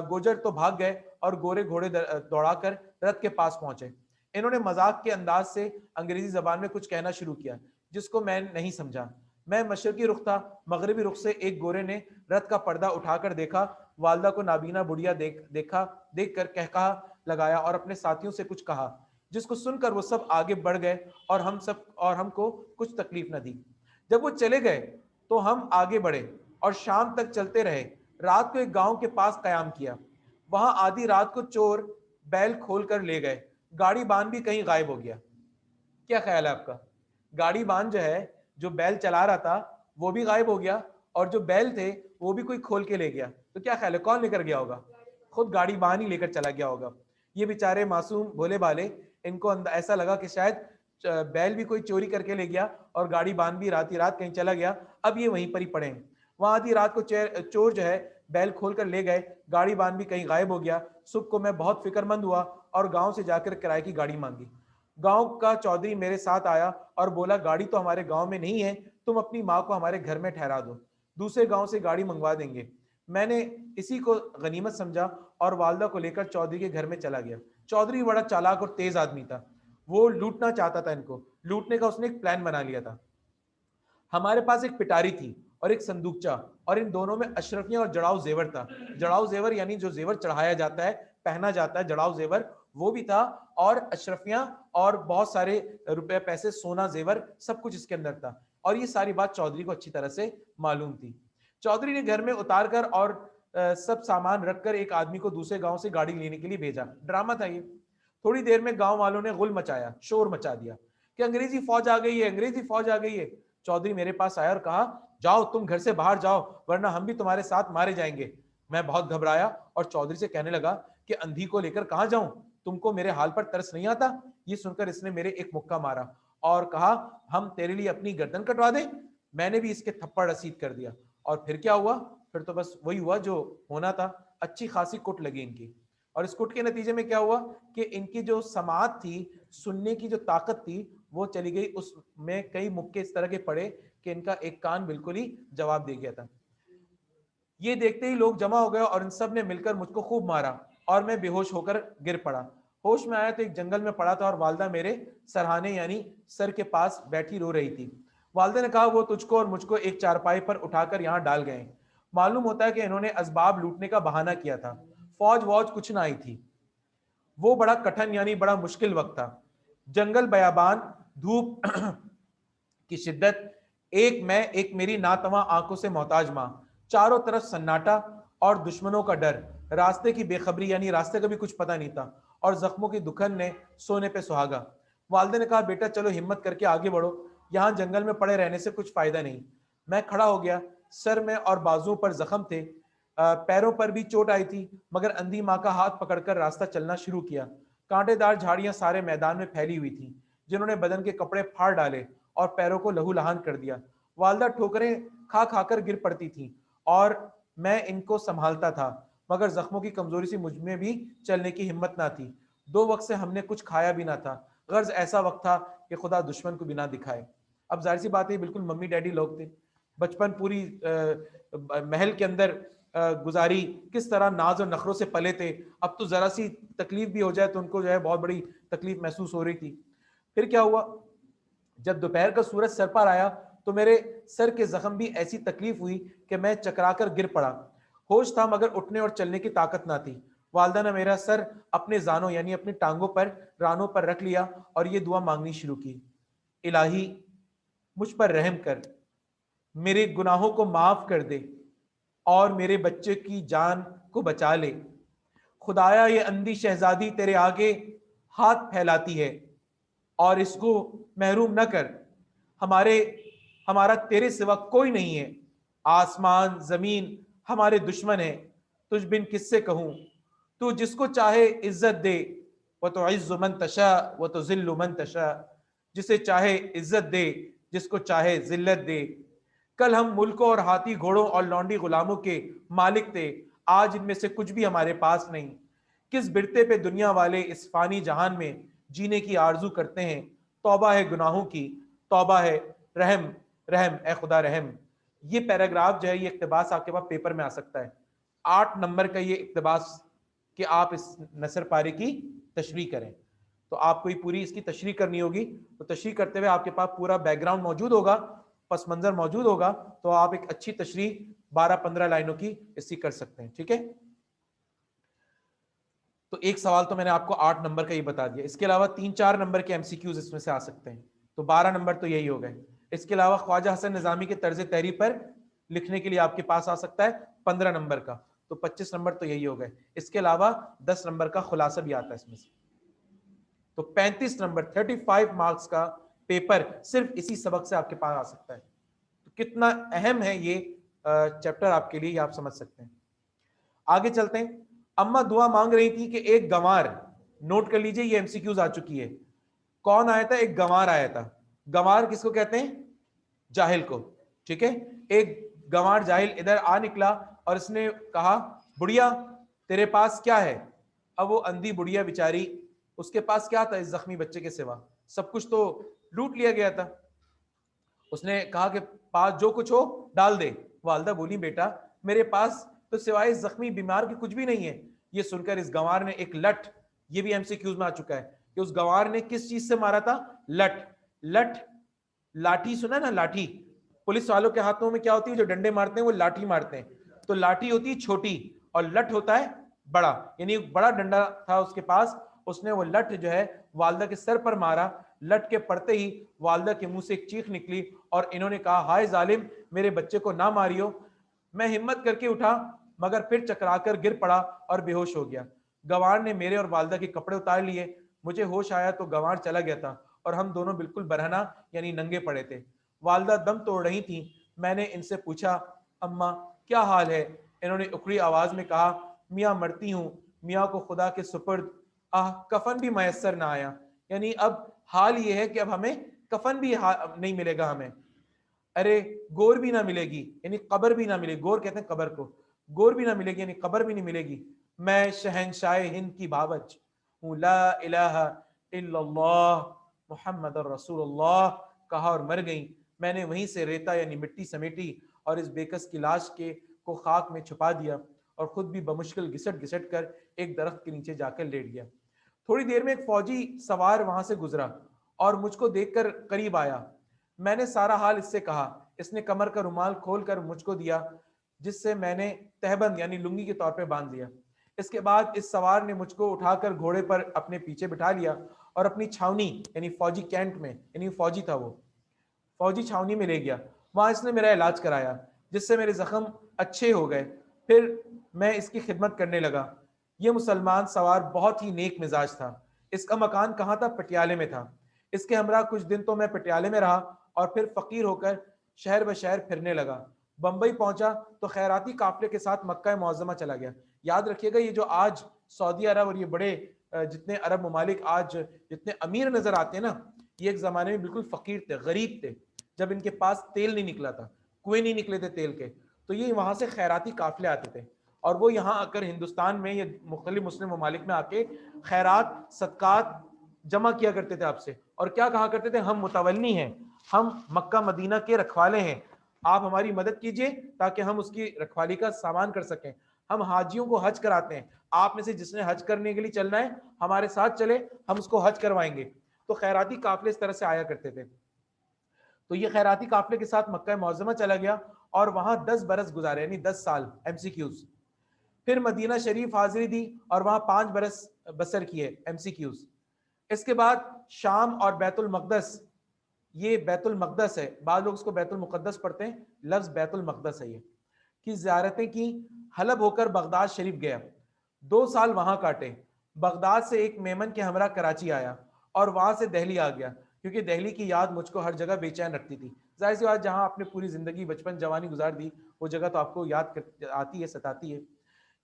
गुजर तो भाग गए और गोरे घोड़े दौड़ाकर रथ के पास पहुंचे। इन्होंने मजाक के अंदाज से अंग्रेजी जबान में कुछ कहना शुरू किया जिसको मैं नहीं समझा। मैं मशरकी रुख था, मगरबी रुख से एक गोरे ने रथ का पर्दा उठाकर देखा, वालदा को नाबीना बुढ़िया देख कर कहकहा लगाया और अपने साथियों से कुछ कहा, जिसको सुनकर वो सब आगे बढ़ गए और हमको कुछ तकलीफ न दी। जब वो चले गए तो हम आगे बढ़े और शाम तक चलते रहे। रात को एक गांव के पास कयाम किया। वहां आधी रात को चोर बैल खोल कर ले गए। गाड़ी बान भी कहीं गायब हो गया। क्या ख्याल है आपका? गाड़ी बान जो है, जो बैल चला रहा था, वो भी गायब हो गया और जो बैल थे वो भी कोई खोल के ले गया। तो क्या ख्याल है कौन लेकर गया होगा? खुद गाड़ी बान ही लेकर चला गया होगा। ये बेचारे मासूम भोले भाले, इनको ऐसा लगा कि शायद बैल भी कोई चोरी करके ले गया और गाड़ी बान भी रात ही रात कहीं चला गया। अब ये वहीं पर ही पड़े हैं। वहां आधी रात को चोर जो है बैल खोल कर ले गए, गाड़ी बान भी कहीं गायब हो गया। सुबह को मैं बहुत फिक्रमंद हुआ और गांव से जाकर किराए की गाड़ी मांगी। गांव का चौधरी मेरे साथ आया और बोला, गाड़ी तो हमारे गांव में नहीं है, तुम अपनी माँ को हमारे घर में ठहरा दो, दूसरे गांव से गाड़ी मंगवा देंगे। मैंने इसी को गनीमत समझा और वालदा को लेकर चौधरी के घर में चला गया। चौधरी बड़ा चालाक और तेज आदमी था। वो लूटना चाहता था, इनको लूटने का उसने एक प्लान बना लिया था। हमारे पास एक पिटारी थी और एक संदूकचा, और इन दोनों में अशरफियां और जड़ाव जेवर था। जड़ाव जेवर यानी जो जेवर चढ़ाया जाता है, पहना जाता है, जड़ाव जेवर वो भी था, और अशरफियां और बहुत सारे रुपए पैसे, सोना जेवर, सब कुछ इसके अंदर था। और ये सारी बात चौधरी को अच्छी तरह से मालूम थी। चौधरी ने घर में उतार कर और सब सामान रखकर एक आदमी को दूसरे गांव से गाड़ी लेने के लिए भेजा। ड्रामा था ये। थोड़ी देर में गांव वालों ने गुल मचाया, शोर मचा दिया कि अंग्रेजी फौज आ गई है, अंग्रेजी फौज आ गई है। चौधरी मेरे पास आया और कहा, जाओ तुम घर से बाहर जाओ, वरना हम भी तुम्हारे साथ मारे जाएंगे। मैं बहुत घबराया और चौधरी से कहने लगा कि अंधी को लेकर कहां जाऊं, तुमको मेरे हाल पर तरस नहीं आता? ये सुनकर इसने मेरे एक मुक्का मारा और कहा, हम तेरे लिए अपनी गर्दन कटवा दें? मैंने भी इसके थप्पड़ रसीद कर दिया। और फिर क्या हुआ? फिर तो बस वही हुआ जो होना था। अच्छी खासी कुट लगी इनकी, और इस कुट के नतीजे में क्या हुआ कि इनकी जो समात थी, सुनने की जो ताकत थी, वो चली गई। उसमें कई मुक्के इस तरह के पड़े कि इनका एक कान बिल्कुल ही जवाब दे गया था। ये देखते ही लोग जमा हो गए और इन सब ने मिलकर मुझको खूब मारा और मैं बेहोश होकर गिर पड़ा। होश में आया तो एक जंगल में पड़ा था और वालदा मेरे सरहाने यानी सर के पास बैठी रो रही थी। वालदा ने कहा, वो तुझको और मुझको एक चारपाई पर उठाकर यहाँ डाल गए। मालूम होता है कि इन्होंने असबाब लूटने का बहाना किया था। फौज वौज कुछ ना आई थी। वो बड़ा कठिन यानी बड़ा मुश्किल वक्त था। जंगल बयाबान, धूप की शिद्दत, एक मेरी नातवा आंखों से मोहताज मां, चारों तरफ सन्नाटा और दुश्मनों का डर, रास्ते की बेखबरी यानी रास्ते का भी कुछ पता नहीं था, और जख्मों की दुखन ने सोने पे सुहागा। वालदे ने कहा, बेटा चलो हिम्मत करके आगे बढ़ो, यहाँ जंगल में पड़े रहने से कुछ फायदा नहीं। मैं खड़ा हो गया। सर में और बाजुओं पर जख्म थे, पैरों पर भी चोट आई थी, मगर अंधी माँ का हाथ पकड़कर रास्ता चलना शुरू किया। कांटेदार झाड़ियां सारे मैदान में फैली हुई थी, जिन्होंने बदन के कपड़े फाड़ डाले और पैरों को लहूलुहान कर दिया। वालदा ठोकरें खा खाकर गिर पड़ती थी और मैं इनको संभालता था, मगर जख्मों की कमजोरी से मुझमें भी चलने की हिम्मत ना थी। 2 वक्त से हमने कुछ खाया भी ना था। गर्ज ऐसा वक्त था कि खुदा दुश्मन को बिना दिखाए। अब जाहिर सी बात है, बिल्कुल मम्मी डैडी लोग थे, बचपन पूरी महल के अंदर गुजारी, किस तरह नाज और नखरों से पले थे। अब तो जरा सी तकलीफ भी हो जाए तो उनको जो है बहुत बड़ी तकलीफ महसूस हो रही थी। फिर क्या हुआ, जब दोपहर का सूरज सर पर आया तो मेरे सर के जख्म भी ऐसी तकलीफ हुई कि मैं चकराकर गिर पड़ा। होश था मगर उठने और चलने की ताकत ना थी। वालदा ने मेरा सर अपने जानों यानी अपनी टांगों पर, रानों पर रख लिया और ये दुआ मांगनी शुरू की, इलाही मुझ पर रहम कर, मेरे गुनाहों को माफ कर दे और मेरे बच्चे की जान को बचा ले। खुदाया ये अंधी शहजादी तेरे आगे हाथ फैलाती है और इसको महरूम न कर। हमारे हमारा तेरे सिवा कोई नहीं है। आसमान जमीन हमारे दुश्मन है, तुझ बिन किससे कहूं। तू जिसको चाहे इज्जत दे, व तो इज्जु मन तशा व तो जिल्लु मन तशा। जिसे चाहे इज्जत दे, जिसको चाहे जिल्लत दे। कल हम मुल्कों और हाथी घोड़ों और लौंडी गुलामों के मालिक थे, आज इनमें से कुछ भी हमारे पास नहीं। किस बिरते पे दुनिया वाले इस फानी जहान में जीने की आरजू करते हैं, तौबा है गुनाहों की, तौबा है, रहम रहम ए खुदा रहम। ये पैराग्राफ जो है, ये इक्तबास आपके पास पेपर में आ सकता है। 8 नंबर का ये इक्तबास कि आप इस नसर पारी की तशरीह करें। तो आपको ये पूरी इसकी तशरीह करनी होगी। तो तशरीह करते हुए आपके पास पूरा बैकग्राउंड मौजूद होगा, पस मंजर मौजूद होगा, तो आप एक अच्छी तशरीह 12-15 लाइनों की इसकी कर सकते हैं। ठीक है, तो एक सवाल तो मैंने आपको 8 नंबर का ये बता दिया। इसके अलावा 3-4 नंबर के एमसीक्यूज इसमें से आ सकते हैं, तो 12 नंबर तो यही हो गए। इसके अलावा ख्वाजा हसन निजामी के तर्ज तहरीर पर लिखने के लिए आपके पास आ सकता है 15 नंबर का, तो 25 नंबर तो यही हो गए। इसके अलावा 10 नंबर का खुलासा भी आता है इसमें से, तो 35 नंबर 35 मार्क्स का पेपर सिर्फ इसी सबक से आपके पास आ सकता है। तो कितना अहम है ये चैप्टर आपके लिए, ये आप समझ सकते हैं। आगे चलते हैं। अम्मा दुआ मांग रही थी कि एक गंवार, नोट कर लीजिए ये एमसीक्यूज आ चुकी है। कौन आया था? एक गंवार आया था। गंवार किसको कहते हैं? जाहिल को। ठीक है, एक गंवार जाहिल इधर आ निकला और इसने कहा, बुढ़िया तेरे पास क्या है? अब वो अंधी बुढ़िया बेचारी, उसके पास क्या था इस जख्मी बच्चे के सिवा? सब कुछ तो लूट लिया गया था। उसने कहा कि पास जो कुछ हो डाल दे। वालदा बोली, बेटा मेरे पास तो सिवाय इस जख्मी बीमार के कुछ भी नहीं है। ये सुनकर इस गंवार ने एक लठ, ये भी एमसीक्यूज में आ चुका है कि उस गंवार ने किस चीज से मारा था? लठ। लठ, लाठी सुना ना, लाठी। पुलिस वालों के हाथों में क्या होती है? जो डंडे मारते हैं वो लाठी मारते हैं। तो लाठी होती है छोटी और लठ होता है बड़ा, यानी बड़ा डंडा था उसके पास। उसने वो लठ जो है वालदा के सर पर मारा। लठ के पड़ते ही वालदा के मुंह से एक चीख निकली और इन्होंने कहा, हाय जालिम, मेरे बच्चे को ना मारियो। मैं हिम्मत करके उठा मगर फिर चकराकर गिर पड़ा और बेहोश हो गया। गंवार ने मेरे और वालदा के कपड़े उतार लिए। मुझे होश आया तो गंवार चला गया था और हम दोनों बिल्कुल बरहना यानी नंगे पड़े थे। वालदा दम तोड़ रही थी। मैंने इनसे पूछा, अम्मा क्या हाल है? इन्होंने उखड़ी आवाज में कहा, मियाँ मरती हूँ, मियाँ को खुदा के सुपुर्द। आह, कफन भी मयसर ना आया। यानी अब हाल ये है कि अब हमें कफन भी नहीं मिलेगा हमें। अरे गोर भी ना मिलेगी, यानी कब्र भी ना मिलेगी। गोर कहते हैं कब्र को, गोर भी ना मिलेगी यानी कब्र भी नहीं मिलेगी। मैं शहनशाह हिंद की बावज हूँ, ला इलाहा इल्लल्लाह मुहम्मद रसूलुल्लाह कहा और मर गई। मैंने वहीं से रेता यानी मिट्टी समेटी और इस बेकस की लाश के को खाक में छुपा दिया और खुद भी बमुश्किल घिसट घिसट कर एक दरख्त के नीचे जाकर लेट गया। थोड़ी देर में एक फौजी सवार वहां से गुजरा और मुझको देखकर करीब आया। मैंने सारा हाल इससे कहा। इसने कमर का रुमाल खोलकर मुझको दिया, जिससे मैंने तहबंद यानी लुंगी के तौर पे बांध लिया। इसके बाद इस सवार ने मुझको उठाकर घोड़े पर अपने पीछे बिठा लिया और अपनी छावनी यानी फौजी कैंट में, यानी फौजी था वो, फौजी छावनी में ले गया। वहां इसने मेरा इलाज कराया, जिससे मेरे जख्म अच्छे हो गए। फिर मैं इसकी खिदमत करने लगा। यह मुसलमान सवार बहुत ही नेक मिजाज था। इसका मकान कहाँ था? पटियाले में था। इसके हमरा कुछ दिन तो मैं पटियाले में रहा और फिर फकीर होकर शहर ब शहर फिरने लगा। बंबई पहुंचा तो खैराती काफले के साथ मक्का मुअज्जमा चला गया। याद रखिएगा, ये जो आज सऊदी अरब और ये बड़े जितने अरब ममालिक आज जितने अमीर नजर आते हैं ना, ये एक जमाने में बिल्कुल फकीर थे, गरीब थे। जब इनके पास तेल नहीं निकला था, कुएं नहीं निकले थे तेल के, तो ये वहां से खैराती काफले आते थे और वो यहाँ आकर हिंदुस्तान में या मुख्तलिफ मुस्लिम ममालिक में आके खैरात सदकात जमा किया करते थे आपसे। और क्या कहा करते थे? हम मुतवल्ली हैं, हम मक्का मदीना के रखवाले हैं, आप हमारी मदद कीजिए ताकि हम उसकी रखवाली का सामान कर सकें। हम हाजियों को हज कराते हैं, आप में से जिसने हज करने के लिए चलना है हमारे साथ चले, हम उसको हज करवाएंगे। तो खैराती काफले इस तरह से आया करते थे। तो ये खैराती काफले के साथ मक्का मुअज्जमा चला गया और वहां 10 बरस गुजारे, यानी 10 साल एमसीक्यूज। फिर मदीना शरीफ हाजिरी दी और वहां 5 बरस बसर किए एमसीक्यूज। इसके बाद शाम और बैतुल मकदस, ये बैतुल मकदस है, बाद लोग इसको बैतुल मुकद्दस पढ़ते हैं, लफ्ज बैतुल मकदस है ये, की ज़ियारतें की। हलब होकर बगदाद शरीफ गया, 2 साल वहां काटे। बगदाद से एक मेमन के हमरा कराची आया और वहां से दिल्ली आ गया, क्योंकि दिल्ली की याद मुझको हर जगह बेचैन रखती थी। जाहिर सी बात, जहां आपने पूरी जिंदगी बचपन जवानी गुजार दी, वो जगह तो आपको याद आती है, सताती है।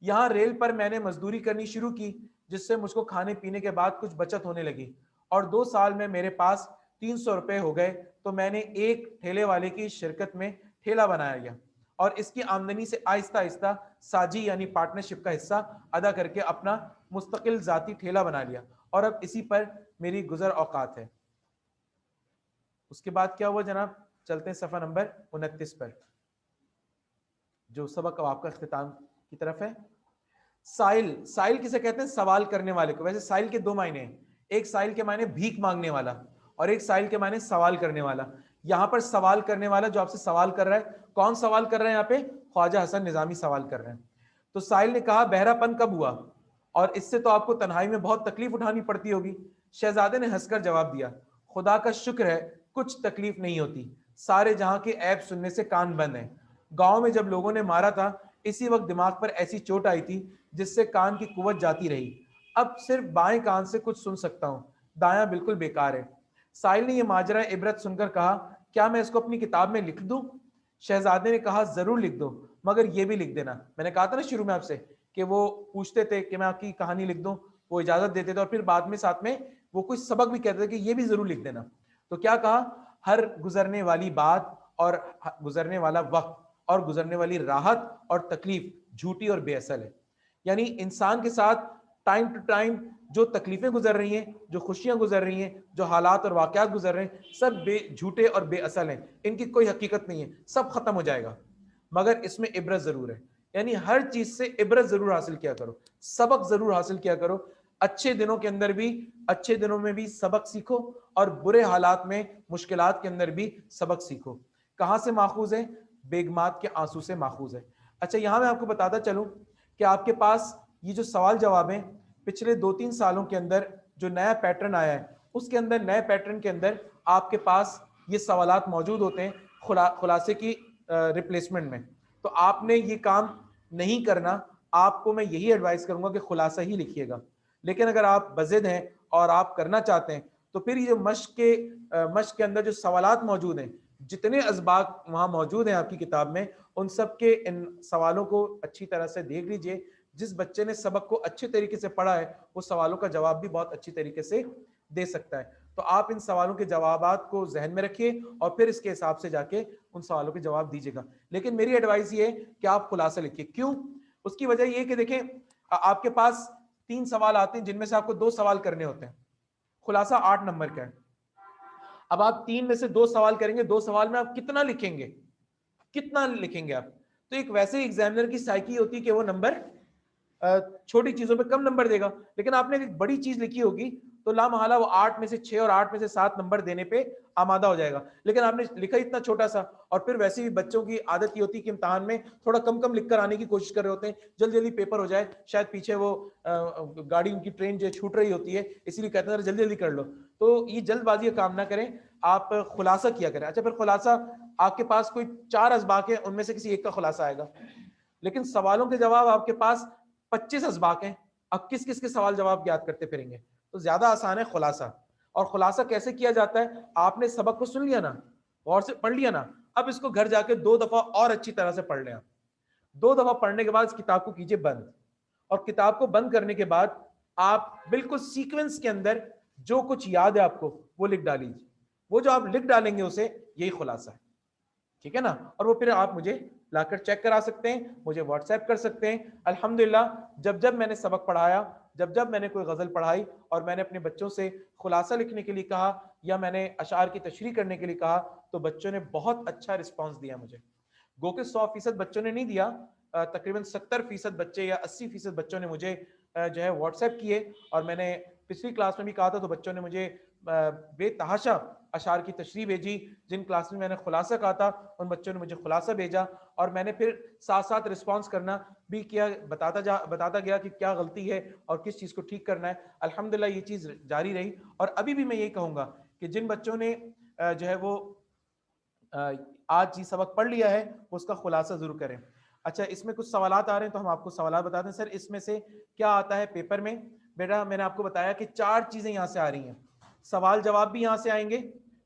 यहाँ रेल पर मैंने मजदूरी करनी शुरू की, जिससे मुझको खाने पीने के बाद कुछ बचत होने लगी और 2 साल में मेरे पास 300 रुपए हो गए। तो मैंने एक ठेले वाले की शिरकत में ठेला बनाया गया और इसकी आमदनी से आहिस्ता आहिस्ता साजी यानी पार्टनरशिप का हिस्सा अदा करके अपना मुस्तकिल जाती ठेला बना लिया और अब इसी पर मेरी गुजर औकात है। उसके बाद क्या हुआ जनाब, चलते हैं सफ़ा नंबर 29 पर, जो सबक अब आपका इख्तिताम की तरफ है। साइल, साइल किसे कहते हैं? सवाल करने वाले को। वैसे साइल के दो मायने हैं, एक साइल के मायने भीख मांगने वाला और एक साइल के मायने सवाल करने वाला। यहां पर सवाल करने वाला जो आपसे सवाल कर रहा है, कौन सवाल कर रहा है? यहाँ पे ख्वाजा हसन निजामी सवाल कर रहे हैं। तो साइल ने कहा बहरापन कब हुआ, और इससे तो आपको तन्हाई में बहुत तकलीफ उठानी पड़ती होगी। शहजादे ने हंसकर जवाब दिया, खुदा का शुक्र है कुछ तकलीफ नहीं होती, सारे जहां के ऐब सुनने से कान बंद है। गांव में जब लोगों ने मारा था, इसी वक्त दिमाग पर ऐसी चोट आई थी जिससे कान की कुवत जाती रही। अब सिर्फ बाएं कान से कुछ सुन सकता हूं, दायां बिल्कुल बेकार है। साहिल ने यह माजरा इबरत सुनकर कहा, क्या मैं इसको अपनी किताब में लिख दूं? शहजादे ने कहा, जरूर लिख दो, मगर यह भी लिख देना। मैंने कहा था ना शुरू में आपसे कि वो पूछते थे कि मैं आपकी कहानी लिख दूं, वो इजाजत देते थे और फिर बाद में साथ में वो कुछ सबक भी कहते थे कि ये भी जरूर लिख देना। तो क्या कहा, हर गुजरने वाली बात और गुजरने वाला वक्त और गुजरने वाली राहत और तकलीफ झूठी और बेअसल है। यानी इंसान के साथ टाइम टू टाइम जो तकलीफें गुजर रही हैं, जो खुशियां गुजर रही हैं, जो हालात और वाकयात गुजर रहे हैं, सब झूठे और बेअसल हैं, इनकी कोई हकीकत नहीं है, सब खत्म हो जाएगा। मगर इसमें इबरत जरूर है, यानी हर चीज से इबरत जरूर हासिल किया करो, सबक जरूर हासिल किया करो। अच्छे दिनों के अंदर भी, अच्छे दिनों में भी सबक सीखो और बुरे हालात में, मुश्किलात के अंदर भी सबक सीखो। कहां से माखूज है? बेगमात के आंसू से माखूज है। अच्छा, यहां मैं आपको बताता चलूं कि आपके पास ये जो सवाल जवाब है, पिछले 2-3 सालों के अंदर जो नया पैटर्न आया है, उसके अंदर नए पैटर्न के अंदर आपके पास ये सवालात मौजूद होते हैं खुलासे की रिप्लेसमेंट में। तो आपने ये काम नहीं करना, आपको मैं यही एडवाइस करूंगा कि खुलासा ही लिखिएगा। लेकिन अगर आप बज़िद हैं और आप करना चाहते हैं, तो फिर ये जो मश्क के अंदर जो सवालात मौजूद हैं, जितने असबाक वहां मौजूद हैं आपकी किताब में, उन सब के इन सवालों को अच्छी तरह से देख लीजिए। जिस बच्चे ने सबक को अच्छे तरीके से पढ़ा है, वो सवालों का जवाब भी बहुत अच्छी तरीके से दे सकता है। तो आप इन सवालों के जवाबात को जहन में रखिए और फिर इसके हिसाब से जाके उन सवालों के जवाब दीजिएगा। लेकिन मेरी एडवाइस ये है कि आप खुलासा लिखिए। क्यों? उसकी वजह ये कि देखें, आपके पास 3 सवाल आते हैं जिनमें से आपको 2 सवाल करने होते हैं। खुलासा 8 नंबर का है। अब आप 3 में से 2 सवाल करेंगे, 2 सवाल में आप कितना लिखेंगे? कितना लिखेंगे आप? तो एक वैसे एग्जामिनर की साइकी होती है कि वो नंबर छोटी चीजों पे कम नंबर देगा, लेकिन आपने एक बड़ी चीज लिखी होगी तो लामहला वो 8 में से 6 और 8 में से 7 नंबर देने पे आमादा हो जाएगा। लेकिन आपने लिखा इतना छोटा सा, और फिर वैसे भी बच्चों की आदत ये होती है कि इम्तिहान में थोड़ा कम कम लिखकर आने की कोशिश कर रहे होते हैं, जल्दी जल्दी पेपर हो जाए, शायद पीछे वो गाड़ी उनकी ट्रेन जो छूट रही होती है, इसीलिए कहते हैं जल्दी जल्दी कर लो। तो ये जल्दबाजी का काम ना करें, आप खुलासा किया करें। अच्छा, फिर खुलासा आपके पास कोई 4 असबाक है, उनमें से किसी एक का खुलासा आएगा, लेकिन सवालों के जवाब आपके पास 25 असबाक हैं। अब किस किस के सवाल जवाब याद करते फिरेंगे? तो ज्यादा आसान है खुलासा। और खुलासा कैसे किया जाता है? आपने सबक को सुन लिया ना, गौर से पढ़ लिया ना, अब इसको घर जाके 2 दफा और अच्छी तरह से पढ़ लें। 2 दफा पढ़ने के बाद इस किताब को कीजिए बंद, और किताब को बंद करने के बाद आप बिल्कुल सीक्वेंस के अंदर जो कुछ याद है आपको वो लिख डालीजिए। वो जो आप लिख डालेंगे उसे, यही खुलासा है, ठीक है ना? और वो फिर आप मुझे लाकर चेक करा सकते हैं, मुझे व्हाट्सएप कर सकते हैं। अल्हम्दुलिल्लाह, जब जब मैंने सबक पढ़ाया, जब जब मैंने कोई गजल पढ़ाई और मैंने अपने बच्चों से खुलासा लिखने के लिए कहा या मैंने अशार की तशरीह करने के लिए कहा, तो बच्चों ने बहुत अच्छा रिस्पॉन्स दिया मुझे। गो के 100% बच्चों ने नहीं दिया, तकरीबन 70% बच्चे या 80% बच्चों ने मुझे जो है व्हाट्सएप किए। और मैंने पिछली क्लास में भी कहा था, तो बच्चों ने मुझे बेतहाशा अशार की तशरीह भेजी। जिन क्लास में मैंने खुलासा कहा था, उन बच्चों ने मुझे खुलासा भेजा, और मैंने फिर साथ साथ रिस्पॉन्स करना भी किया, बताता गया कि क्या गलती है और किस चीज़ को ठीक करना है। अल्हम्दुलिल्लाह ये चीज़ जारी रही। और अभी भी मैं यही कहूँगा कि जिन बच्चों ने जो है वो आज ये सबक पढ़ लिया है, उसका खुलासा जरूर करें। अच्छा, इसमें कुछ सवालात आ रहे हैं, तो हम आपको सवालात बताते हैं। सर, इसमें से क्या आता है पेपर में? बेटा, मैंने आपको बताया कि 4 चीजें यहाँ से आ रही हैं। सवाल जवाब भी यहाँ से आएंगे,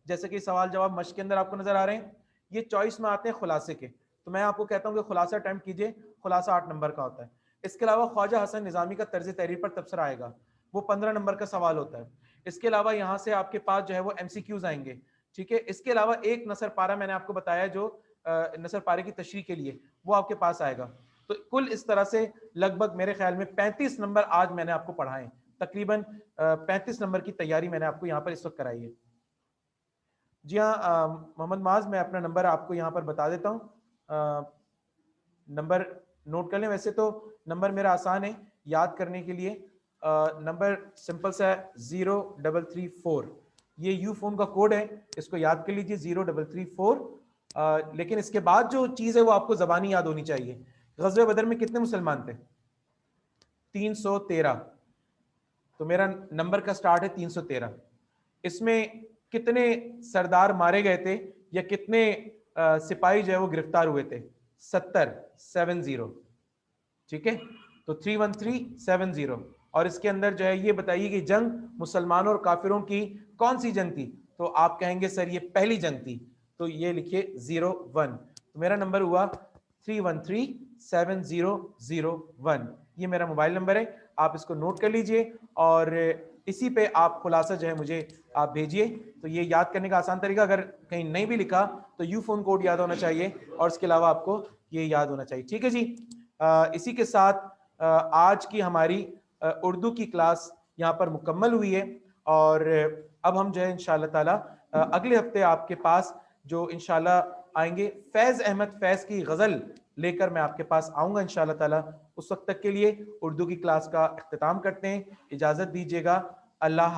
जैसे कि सवाल जवाब मश्क के अंदर आपको नजर आ रहे हैं। ये चॉइस में आते हैं खुलासे के, तो मैं आपको कहता हूँ कि खुलासा अटेम्प्ट कीजिए, खुलासा 8 नंबर का होता है। इसके अलावा ख्वाजा हसन निजामी का तर्ज तहरीर पर तबसरा आएगा, वो 15 नंबर का सवाल होता है। इसके अलावा यहाँ से आपके पास जो है वो MCQs आएंगे, ठीक है। इसके अलावा एक नसर पारा मैंने आपको बताया, जो नसर पारे की तशरीह के लिए, वो आपके पास आएगा। तो कुल इस तरह से लगभग मेरे ख्याल में 35 नंबर आज मैंने आपको पढ़ाए, तकरीबन 35 नंबर की तैयारी मैंने आपको यहाँ पर इस वक्त कराई है। जी हाँ मोहम्मद माज, मैं अपना नंबर आपको यहाँ पर बता देता हूँ, नंबर नोट कर लें। वैसे तो नंबर मेरा आसान है याद करने के लिए, नंबर सिंपल सा है 0334, ये यू फोन का कोड है, इसको याद कर लीजिए 0334। लेकिन इसके बाद जो चीज़ है वो आपको ज़बानी याद होनी चाहिए। ग़ज़वे बदर में कितने मुसलमान थे? 313। तो मेरा नंबर का स्टार्ट है 313। इसमें कितने सरदार मारे गए थे या कितने सिपाही जो है वो गिरफ्तार हुए थे? 70। ठीक है, तो 31370। और इसके अंदर जो है ये बताइए कि जंग मुसलमानों और काफिरों की कौन सी जंग थी? तो आप कहेंगे सर ये पहली जंग थी, तो ये लिखिए 01। तो मेरा नंबर हुआ 3137001। ये मेरा मोबाइल नंबर है, आप इसको नोट कर लीजिए और इसी पे आप खुलासा जो है मुझे आप भेजिए। तो ये याद करने का आसान तरीका, अगर कहीं नहीं भी लिखा तो यू फोन कोड याद होना चाहिए और इसके अलावा आपको ये याद होना चाहिए। ठीक है जी, इसी के साथ आज की हमारी उर्दू की क्लास यहाँ पर मुकम्मल हुई है और अब हम जो है इंशाअल्लाह ताला अगले हफ्ते आपके पास जो इंशाअल्लाह आएंगे, फैज़ अहमद फैज़ की गज़ल लेकर मैं आपके पास आऊँगा इंशाअल्लाह ताला। उस वक्त तक के लिए उर्दू की क्लास का इख्तिताम करते हैं, इजाज़त दीजिएगा, अल्लाह।